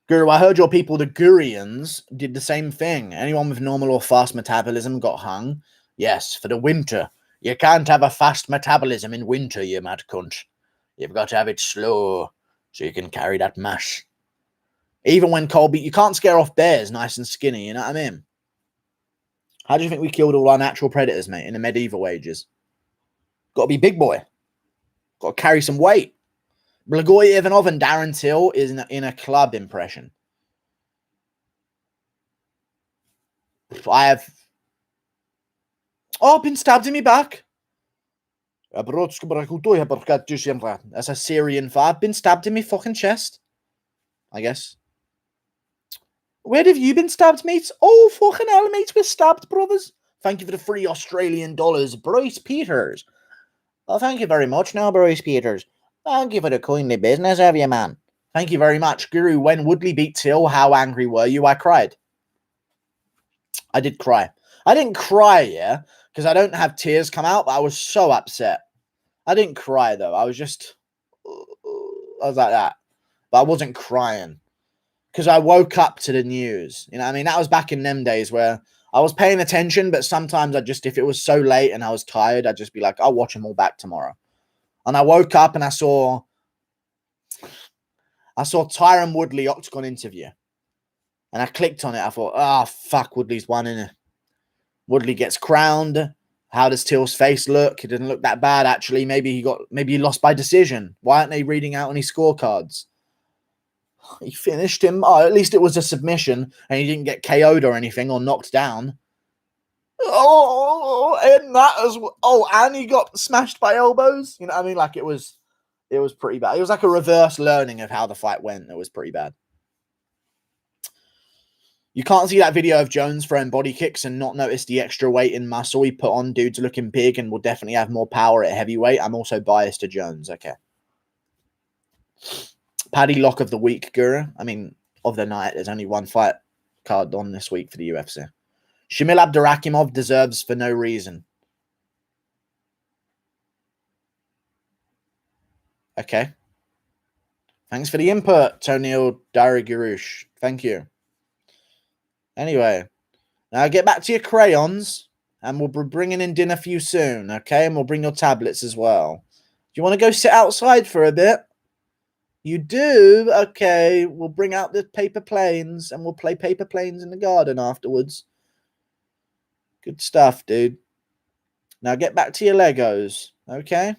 Guru, I heard your people, the Gurians, did the same thing. Anyone with normal or fast metabolism got hung. Yes, for the winter. You can't have a fast metabolism in winter, you mad cunt. You've got to have it slow so you can carry that mash. Even when Colby, you can't scare off bears nice and skinny, you know what I mean? How do you think we killed all our natural predators, mate, in the medieval ages? Got to be big boy. Got to carry some weight. Blagoy Ivanov and Darren Till is in a club impression. I have... Oh, been stabbed in my back. That's a Syrian fab. Been stabbed in my fucking chest. I guess. Where have you been stabbed, mate? Oh, fucking hell, mate. We're stabbed, brothers. Thank you for the free Australian dollars, Bryce Peters. Oh, thank you very much now, Bryce Peters. Thank you for the kindly business of you, man. Thank you very much. Guru, when Woodley beat Till, how angry were you? I cried. I did cry. I didn't cry, yeah, because I don't have tears come out, but I was so upset. I didn't cry, though. I was just... I was like that. But I wasn't crying. Because I woke up to the news. You know what I mean? That was back in them days where I was paying attention, but sometimes I just, if it was so late and I was tired, I'd just be like, I'll watch them all back tomorrow. And I woke up and I saw Tyron Woodley Octagon interview. And I clicked on it. I thought, oh, fuck, Woodley's won, innit? Woodley gets crowned. How does Till's face look? It didn't look that bad, actually. Maybe he lost by decision. Why aren't they reading out any scorecards? He finished him. Oh, at least it was a submission and he didn't get KO'd or anything or knocked down. Oh, and that as well. Oh, and he got smashed by elbows. You know what I mean? Like it was It was pretty bad. It was like a reverse learning of how the fight went. It was pretty bad. You can't see that video of Jones throwing body kicks and not notice the extra weight and muscle he put on. Dude's looking big and will definitely have more power at heavyweight. I'm also biased to Jones. Okay. Paddy lock of the week, Guru. I mean, of the night. There's only one fight card on this week for the UFC. Shamil Abdurakhimov deserves for no reason. Okay. Thanks for the input, Tonil Daragurush. Thank you. Anyway, now get back to your crayons, and we'll be bringing in dinner for you soon, okay? And we'll bring your tablets as well. Do you want to go sit outside for a bit? You do? Okay, we'll bring out the paper planes, and we'll play paper planes in the garden afterwards. Good stuff, dude. Now get back to your Legos, okay?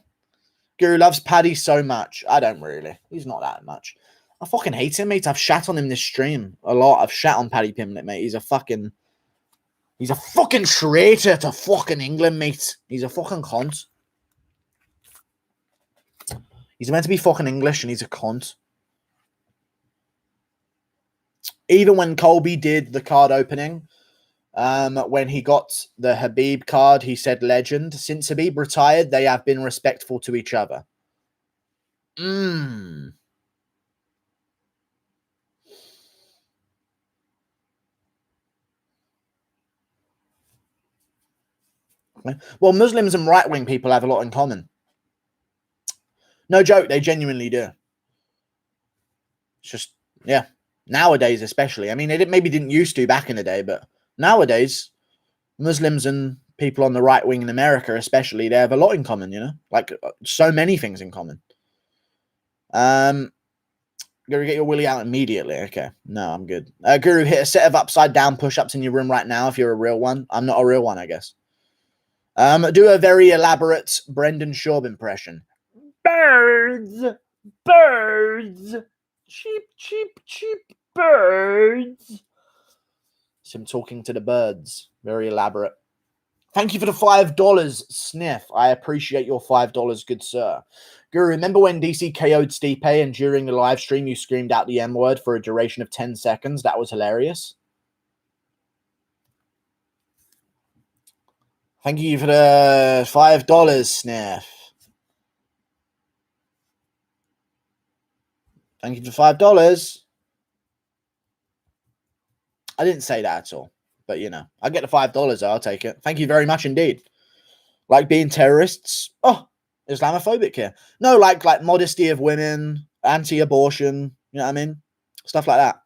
Guru loves Paddy so much. I don't really. He's not that much. I fucking hate him, mate. I've shat on him this stream a lot. I've shat on Paddy Pimblett, mate. He's a fucking traitor to fucking England, mate. He's a fucking cunt. He's meant to be fucking English and he's a cunt. Even when Colby did the card opening, when he got the Habib card, he said legend. Since Habib retired, they have been respectful to each other. Well, Muslims and right-wing people have a lot in common. No joke, they genuinely do. It's just, yeah. Nowadays, especially. I mean, it maybe didn't used to back in the day, but nowadays, Muslims and people on the right wing in America, especially, they have a lot in common, you know? Like, so many things in common. Guru, get your willy out immediately. Okay. No, I'm good. Guru, hit a set of upside-down push-ups in your room right now if you're a real one. I'm not a real one, I guess. Do a very elaborate Brendan Schaub impression. Birds! Birds! Cheep, cheep, cheep birds. It's him talking to the birds. Very elaborate. Thank you for the $5, Sniff. I appreciate your $5, good sir. Guru, remember when DC KO'd Stipe and during the live stream you screamed out the M-word for a duration of 10 seconds? That was hilarious. Thank you for the $5, Sniff. Thank you for $5. I didn't say that at all. But, you know, I get the $5. I'll take it. Thank you very much indeed. Like being terrorists. Oh, Islamophobic here. No, like modesty of women, anti-abortion. You know what I mean? Stuff like that.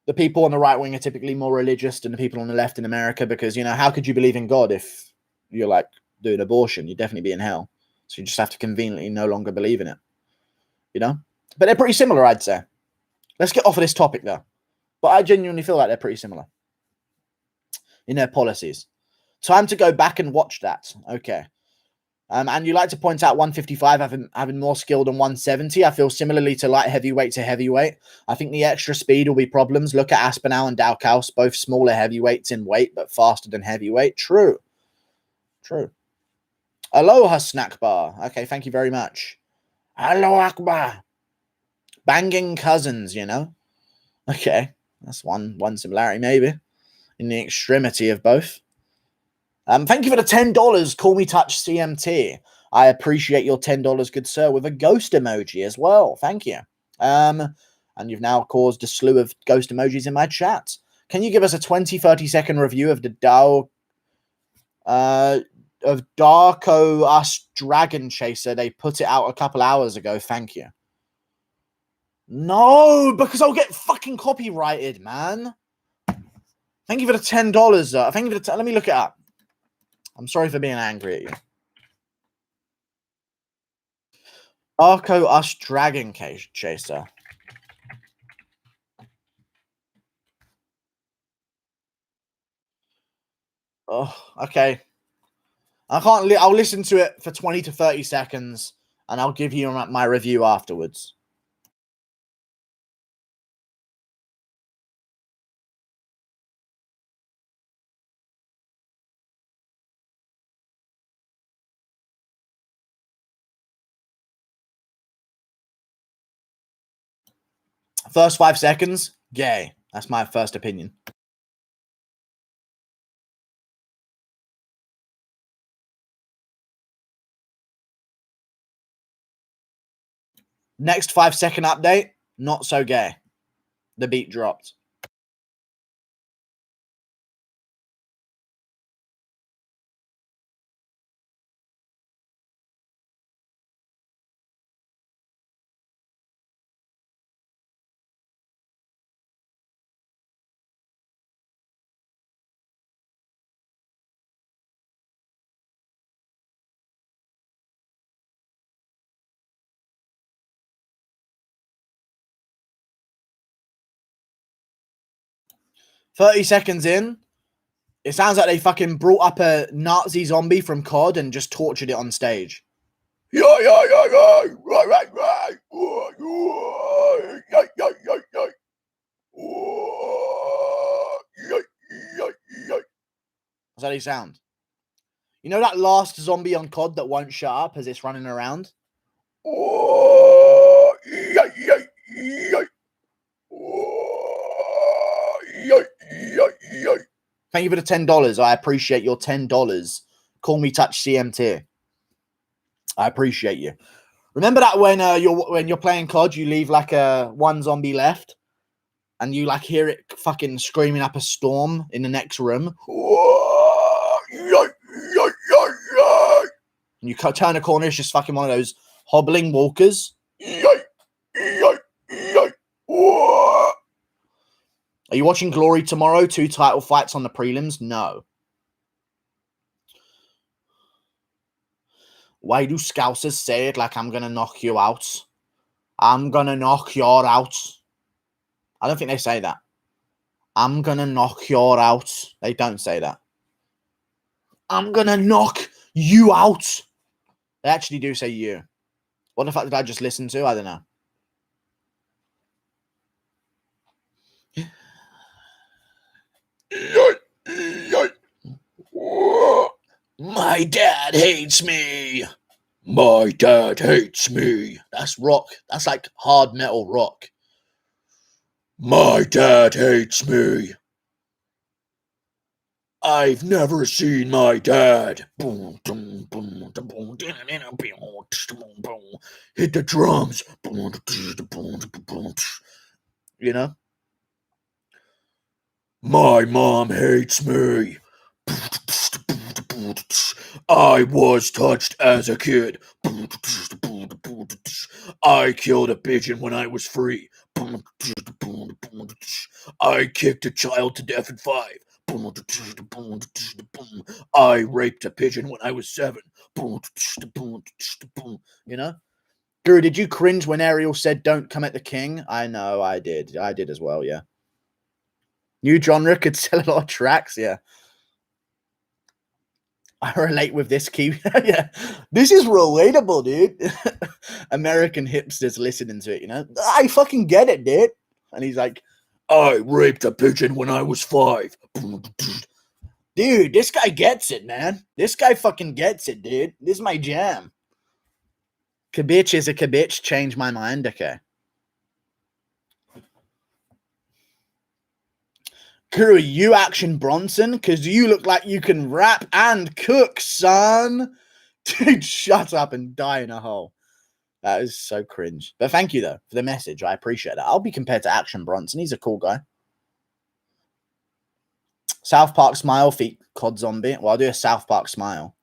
The people on the right wing are typically more religious than the people on the left in America because, you know, how could you believe in God if you're, like, doing abortion? You'd definitely be in hell. So you just have to conveniently no longer believe in it. You know? But they're pretty similar, I'd say. Let's get off of this topic, though. But I genuinely feel like they're pretty similar in their policies. Time to go back and watch that. Okay. And you like to point out 155 having more skill than 170. I feel similarly to light heavyweight to heavyweight. I think the extra speed will be problems. Look at Aspinall and Dalkaus, both smaller heavyweights in weight, but faster than heavyweight. True. True. Aloha, Snack Bar. Okay, thank you very much. Hello, Akbar. Banging cousins, you know? Okay, that's one similarity, maybe, in the extremity of both. Thank you for the $10. Call me touch CMT. I appreciate your $10, good sir, with a ghost emoji as well. Thank you. And you've now caused a slew of ghost emojis in my chat. Can you give us a 20-30-second review of the of Darko Us Dragon Chaser? They put it out a couple hours ago. Thank you. No, because I'll get fucking copyrighted, man. Thank you for the $10. Thank you for the let me look it up. I'm sorry for being angry at you. Arco Us Dragon Chaser. Oh, okay. I can't. I'll listen to it for 20 to 30 seconds, and I'll give you my review afterwards. First 5 seconds, gay. That's my first opinion. Next 5-second update, not so gay. The beat dropped. "30 seconds in, it sounds like they fucking brought up a Nazi zombie from COD and just tortured it on stage. Yeah. Right. That's how they sound. You know that last zombie on COD that won't shut up as it's running around? Thank you for the $10. I appreciate your $10. Call me Touch CMT. I appreciate you. Remember that when you're playing COD, you leave like one zombie left, and you like hear it fucking screaming up a storm in the next room. And you turn a corner, it's just fucking one of those hobbling walkers. Are you watching Glory tomorrow? 2 title fights on the prelims? No. Why do Scousers say it like I'm gonna knock you out? I'm gonna knock you out. I don't think they say that. I'm gonna knock you out. They don't say that. I'm gonna knock you out. They actually do say you. What the fuck did I just listen to? I don't know. My dad hates me. My dad hates me. That's rock. That's like hard metal rock. My dad hates me. I've never seen my dad. Hit the drums. You know? My mom hates me. I was touched as a kid. I killed a pigeon when I was 3. I kicked a child to death at 5. I raped a pigeon when I was 7. You know? Guru, did you cringe when Ariel said don't come at the king? I know, I did. I did as well, yeah. New genre could sell a lot of tracks, yeah. I relate with this key. Yeah, this is relatable, dude. American hipsters listening to it, you know. I fucking get it, dude. And he's like, I raped a pigeon when I was 5. Dude, this guy gets it, man. This guy fucking gets it, dude. This is my jam. Kabitch is a kabitch. Change my mind. Okay. Guru, you action Brunson? Because you look like you can rap and cook, son. Dude, shut up and die in a hole. That is so cringe. But thank you, though, for the message. I appreciate that. I'll be compared to Action Bronson. He's a cool guy. South Park smile feat COD zombie. Well, I'll do a South Park smile.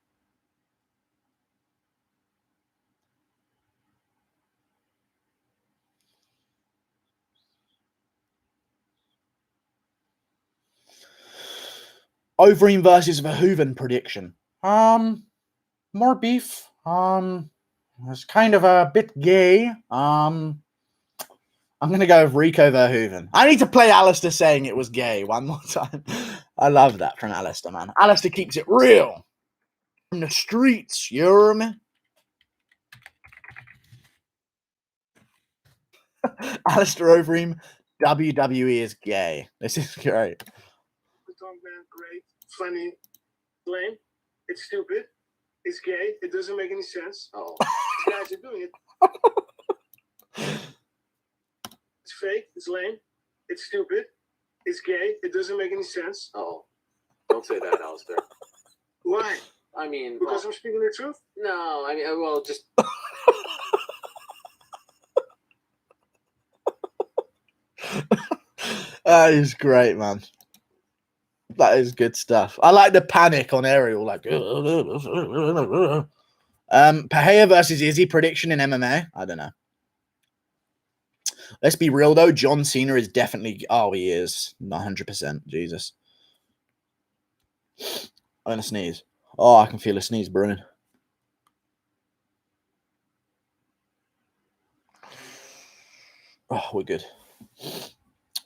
Overeem versus Verhoeven prediction. More beef. It's kind of a bit gay. I'm gonna go with Rico Verhoeven. I need to play Alistair saying it was gay one more time. I love that from Alistair, man. Alistair keeps it real. From the streets, you hear me? Alistair Overeem, WWE is gay. This is great. Great, funny, lame. It's stupid. It's gay. It doesn't make any sense. Oh, these guys are doing it. It's fake. It's lame. It's stupid. It's gay. It doesn't make any sense. Oh, don't say that, Alistair. Why? I mean, Because I'm speaking the truth? no, I mean, well, just That is great, man. That is good stuff. I like the panic on Ariel. Like, Pahea versus Izzy prediction in MMA. I don't know. Let's be real though. John Cena is definitely. Oh, he is 100%. Jesus. I'm gonna sneeze. Oh, I can feel a sneeze brewing. Oh, we're good.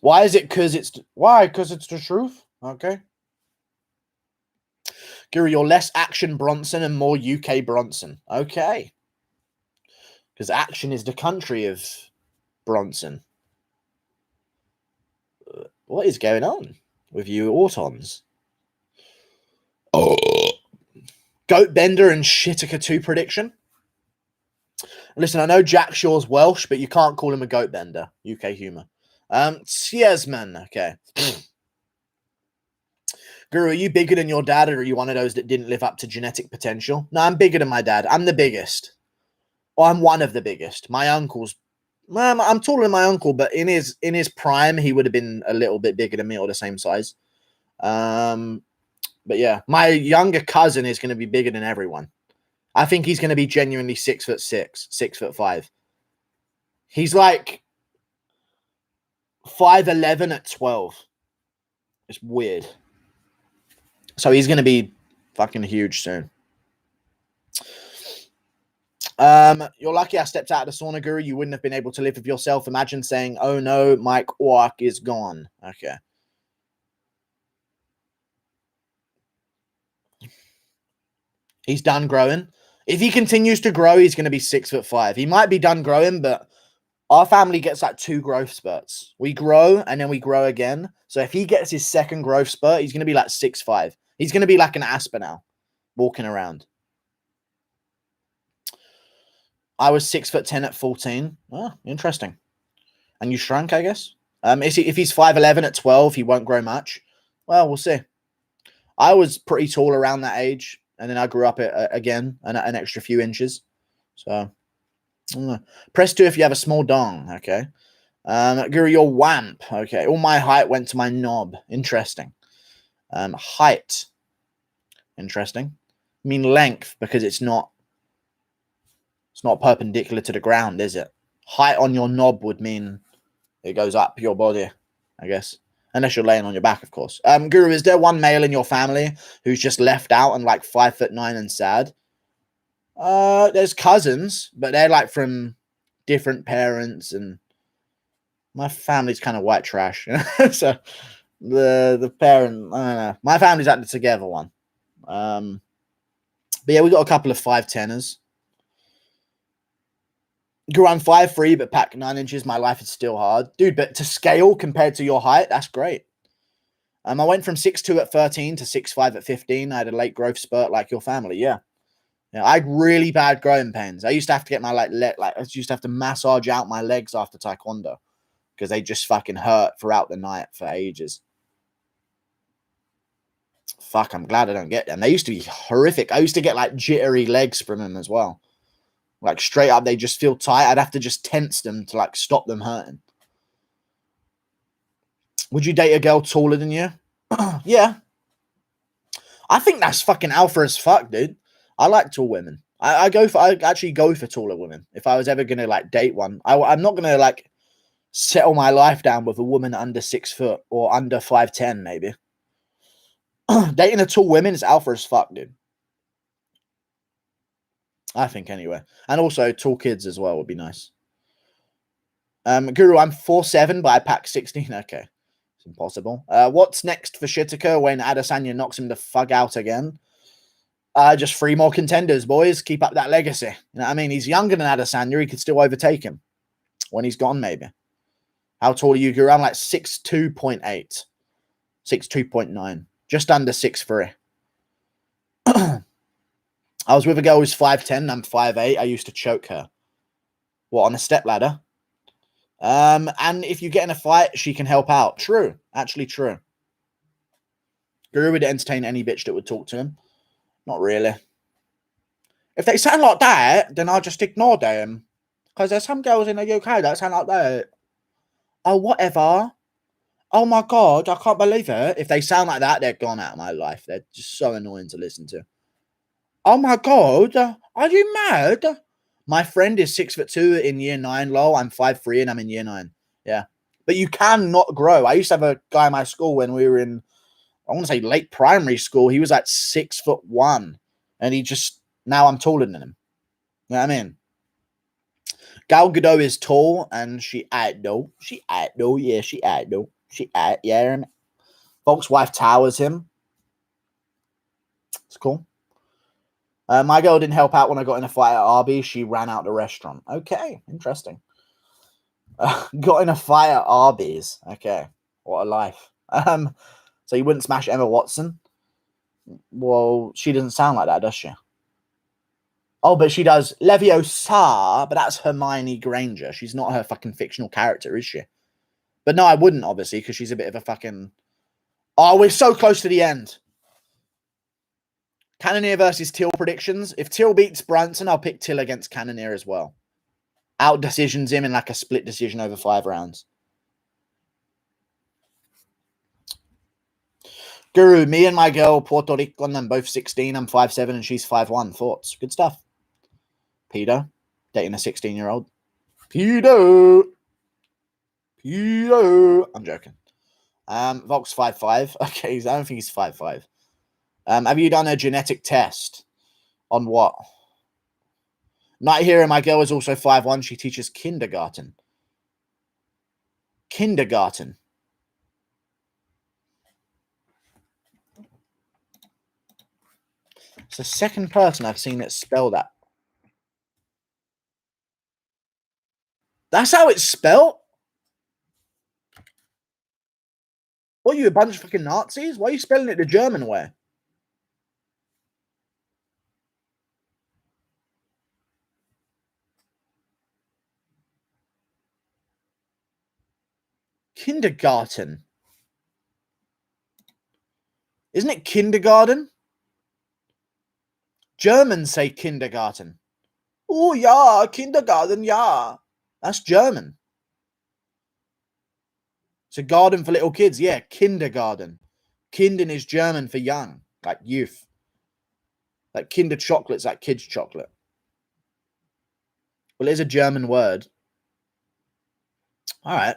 Why is it? Because it's why? Because it's the truth. Okay. Guru, you're less action Brunson and more UK Brunson. Okay. Because action is the country of Brunson. What is going on with you autons? Oh. Goat Bender and Whittaker 2 prediction. Listen, I know Jack Shaw's Welsh, but you can't call him a goat bender. UK humor. Siesman. Okay. Guru, are you bigger than your dad, or are you one of those that didn't live up to genetic potential? No, I'm bigger than my dad. I'm the biggest. Or I'm one of the biggest. My uncle's... Well, I'm taller than my uncle, but in his prime, he would have been a little bit bigger than me or the same size. But yeah, my younger cousin is going to be bigger than everyone. I think he's going to be genuinely 6'6", 6'5". He's like 5'11" at 12. It's weird. So he's going to be fucking huge soon. You're lucky I stepped out of the sauna, Guru. You wouldn't have been able to live with yourself. Imagine saying, oh no, Mike Walk is gone. Okay. He's done growing. If he continues to grow, he's going to be 6'5". He might be done growing, but our family gets like 2 growth spurts. We grow and then we grow again. So if he gets his second growth spurt, he's going to be like 6'5". He's going to be like an Aspinall walking around. I was 6'10" at 14. Oh, interesting. And you shrunk, I guess. If he's 5'11" at 12, he won't grow much. Well, we'll see. I was pretty tall around that age, and then I grew up again an extra few inches. So, press 2 if you have a small dong. Okay. Guru, you're wamp. Okay. All my height went to my knob. Interesting. Height. Interesting. I mean length, because it's not perpendicular to the ground, is it? Height on your knob would mean it goes up your body, I guess. Unless you're laying on your back, of course. Guru, is there one male in your family who's just left out and like 5'9" and sad? There's cousins, but they're like from different parents, and my family's kind of white trash. So the parent, I don't know. My family's like the together one. But yeah, we got a couple of 5'10ers. Guru, I'm 5'3", but pack 9 inches. My life is still hard. Dude, but to scale compared to your height, that's great. I went from 6'2" at 13 to 6'5" at 15. I had a late growth spurt like your family. Yeah. I had really bad growing pains. I used to have to get my I used to have to massage out my legs after taekwondo because they just fucking hurt throughout the night for ages. Fuck, I'm glad I don't get them. They used to be horrific. I used to get like jittery legs from them as well. Like straight up, they just feel tight. I'd have to just tense them to like stop them hurting. Would you date a girl taller than you? Yeah. I think that's fucking alpha as fuck, dude. I like tall women. I actually go for taller women. If I was ever gonna like date one, I'm not gonna like settle my life down with a woman under 6 foot or under 5'10", maybe. Dating a tall woman is alpha as fuck, dude. I think anyway. And also tall kids as well would be nice. Guru, I'm 4'7", but I pack 16. Okay. It's impossible. What's next for Whittaker when Adesanya knocks him the fuck out again? Just 3 more contenders, boys. Keep up that legacy. You know what I mean? He's younger than Adesanya. He could still overtake him when he's gone, maybe. How tall are you, Guru? I'm like 6'2.8. 6'2.9. Just under 6'3". I was with a girl who's 5'10". I'm 5'8". I used to choke her. What, on a stepladder? And if you get in a fight, she can help out. True. Actually true. Guru would entertain any bitch that would talk to him. Not really. If they sound like that, then I'll just ignore them. Because there's some girls in the UK that sound like that. Oh, whatever. Oh my God, I can't believe it. If they sound like that, they're gone out of my life. They're just so annoying to listen to. Oh my God, are you mad? My friend is 6'2" in year 9, lol. I'm 5'3" and I'm in year 9. Yeah. But you can not grow. I used to have a guy in my school when we were in, I want to say late primary school. He was like 6'1", and he just, now I'm taller than him. You know what I mean? Gal Gadot is tall, and she though. She though. Yeah, she though. She yeah. Folks' wife towers him. It's cool. My girl didn't help out when I got in a fight at Arby's. She ran out the restaurant. Okay, interesting. Got in a fight at Arby's. Okay, what a life. So you wouldn't smash Emma Watson? Well, she doesn't sound like that, does she? Oh, but she does Leviosa, but that's Hermione Granger. She's not her fucking fictional character, is she? But no, I wouldn't, obviously, because she's a bit of a fucking... Oh, we're so close to the end. Cannoneer versus Till predictions. If Till beats Brunson, I'll pick Till against Cannoneer as well. Out decisions him in like a split decision over 5 rounds. Guru, me and my girl, Puerto Rican, I'm both 16. I'm 5'7" and she's 5'1". Thoughts? Good stuff. Pedo. Dating a 16-year-old. Pedo. I'm joking. Vox 5'5". Okay, I don't think he's 5'5". Have you done a genetic test? On what? Night Hero, my girl is also 5'1". She teaches kindergarten. Kindergarten. It's the second person I've seen it spell that. That's how it's spelled? What, you a bunch of fucking Nazis? Why are you spelling it the German way? Kindergarten. Isn't it kindergarten? Germans say kindergarten. Oh, yeah, kindergarten, yeah. That's German. It's a garden for little kids. Yeah, kindergarten. Kinden is German for young, like youth. Like Kinder chocolate's like kids' chocolate. Well, it is a German word. All right.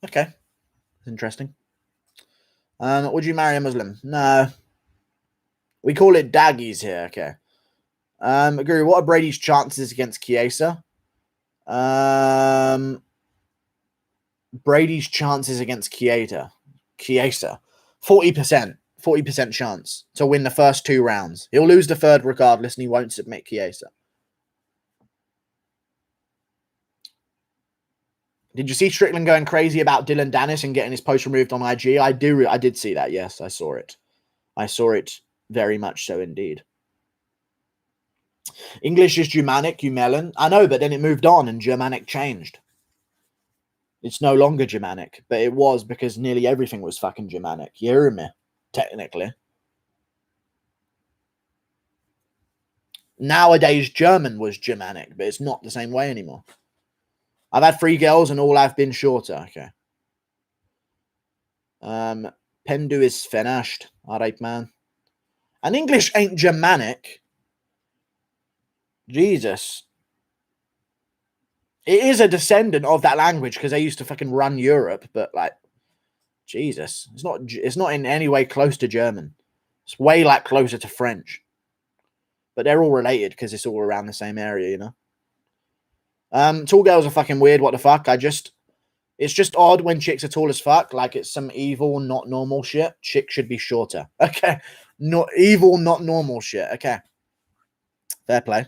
Okay. That's interesting. Would you marry a Muslim? No. We call it daggies here. Okay. Guru, what are Brady's chances against Chiesa? Brady's chances against Chiesa. 40%. 40% chance to win the first 2 rounds. He'll lose the third regardless, and he won't submit Chiesa. Did you see Strickland going crazy about Dylan Dennis and getting his post removed on IG? I did see that. Yes, I saw it. I saw it very much so indeed. English is Germanic, you melon. I know, but then it moved on and Germanic changed. It's no longer Germanic, but it was because nearly everything was fucking Germanic. You hear me? Technically. Nowadays, German was Germanic, but it's not the same way anymore. I've had 3 girls and all have been shorter. Okay. Pendu is finished. All right, man. And English ain't Germanic. Jesus. It is a descendant of that language because they used to fucking run Europe, but like, Jesus. It's not in any way close to German. It's way like closer to French. But they're all related because it's all around the same area, you know? Tall girls are fucking weird. What the fuck? It's just odd when chicks are tall as fuck. Like it's some evil, not normal shit. Chicks should be shorter. Okay. Not evil, not normal shit. Okay. Fair play.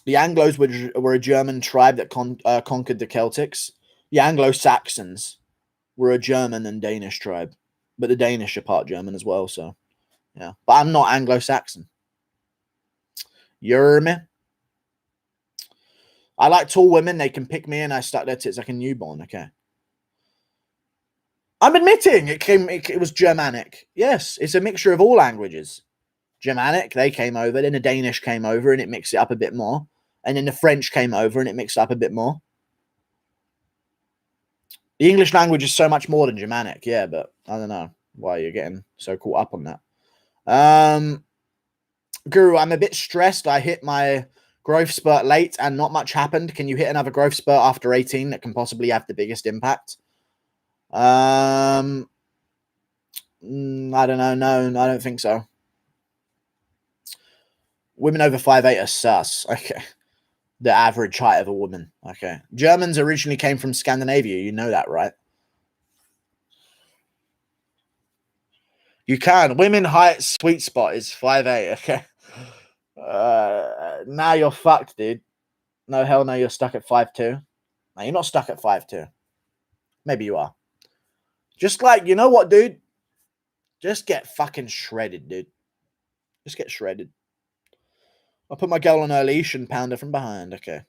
The Anglos were a German tribe that conquered the Celtics. The Anglo-Saxons were a German and Danish tribe. But the Danish are part German as well, so yeah. But I'm not Anglo-Saxon. You hear me? I like tall women. They can pick me and I stuck their tits like a newborn. Okay. I'm admitting it was Germanic. Yes, it's a mixture of all languages. Germanic, they came over. Then the Danish came over and it mixed it up a bit more. And then the French came over and it mixed up a bit more. The English language is so much more than Germanic. Yeah, but I don't know why you're getting so caught up on that. Guru, I'm a bit stressed. I hit my growth spurt late and not much happened. Can you hit another growth spurt after 18 that can possibly have the biggest impact? I don't know. No, I don't think so. Women over 5'8" are sus. Okay. The average height of a woman. Okay. Germans originally came from Scandinavia. You know that, right? You can. Women height sweet spot is 5'8". Okay. Now you're fucked, dude. No, hell no, you're stuck at 5'2". No, you're not stuck at 5'2". Maybe you are. Just like, you know what, dude? Just get fucking shredded, dude. Just get shredded. I'll put my girl on her leash and pound her from behind. Okay.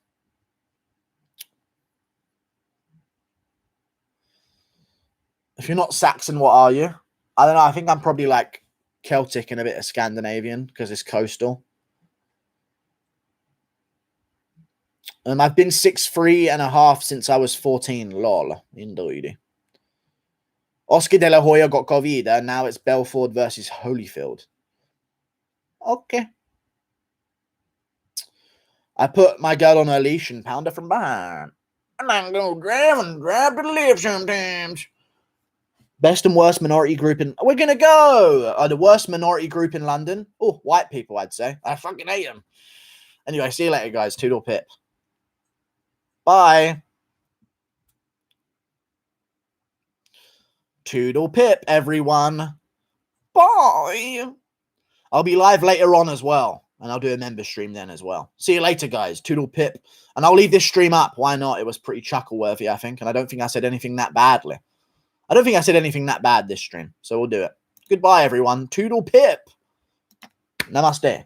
If you're not Saxon, what are you? I don't know. I think I'm probably like Celtic and a bit of Scandinavian because it's coastal. I've been 6'3.5" since I was 14. Lol. Indeed. Oscar de la Hoya got COVID, and now it's Belford versus Holyfield. Okay. I put my girl on her leash and pound her from behind. And I'm going to grab to the lip sometimes. Best and worst minority group in... We're going to go! The worst minority group in London. Oh, white people, I'd say. I fucking hate them. Anyway, see you later, guys. Toodle pip. Bye. Toodle pip, everyone. Bye. I'll be live later on as well. And I'll do a member stream then as well. See you later, guys. Toodle pip. And I'll leave this stream up. Why not? It was pretty chuckle-worthy, I think. And I don't think I said anything that badly. I don't think I said anything that bad this stream. So we'll do it. Goodbye, everyone. Toodle pip. Namaste.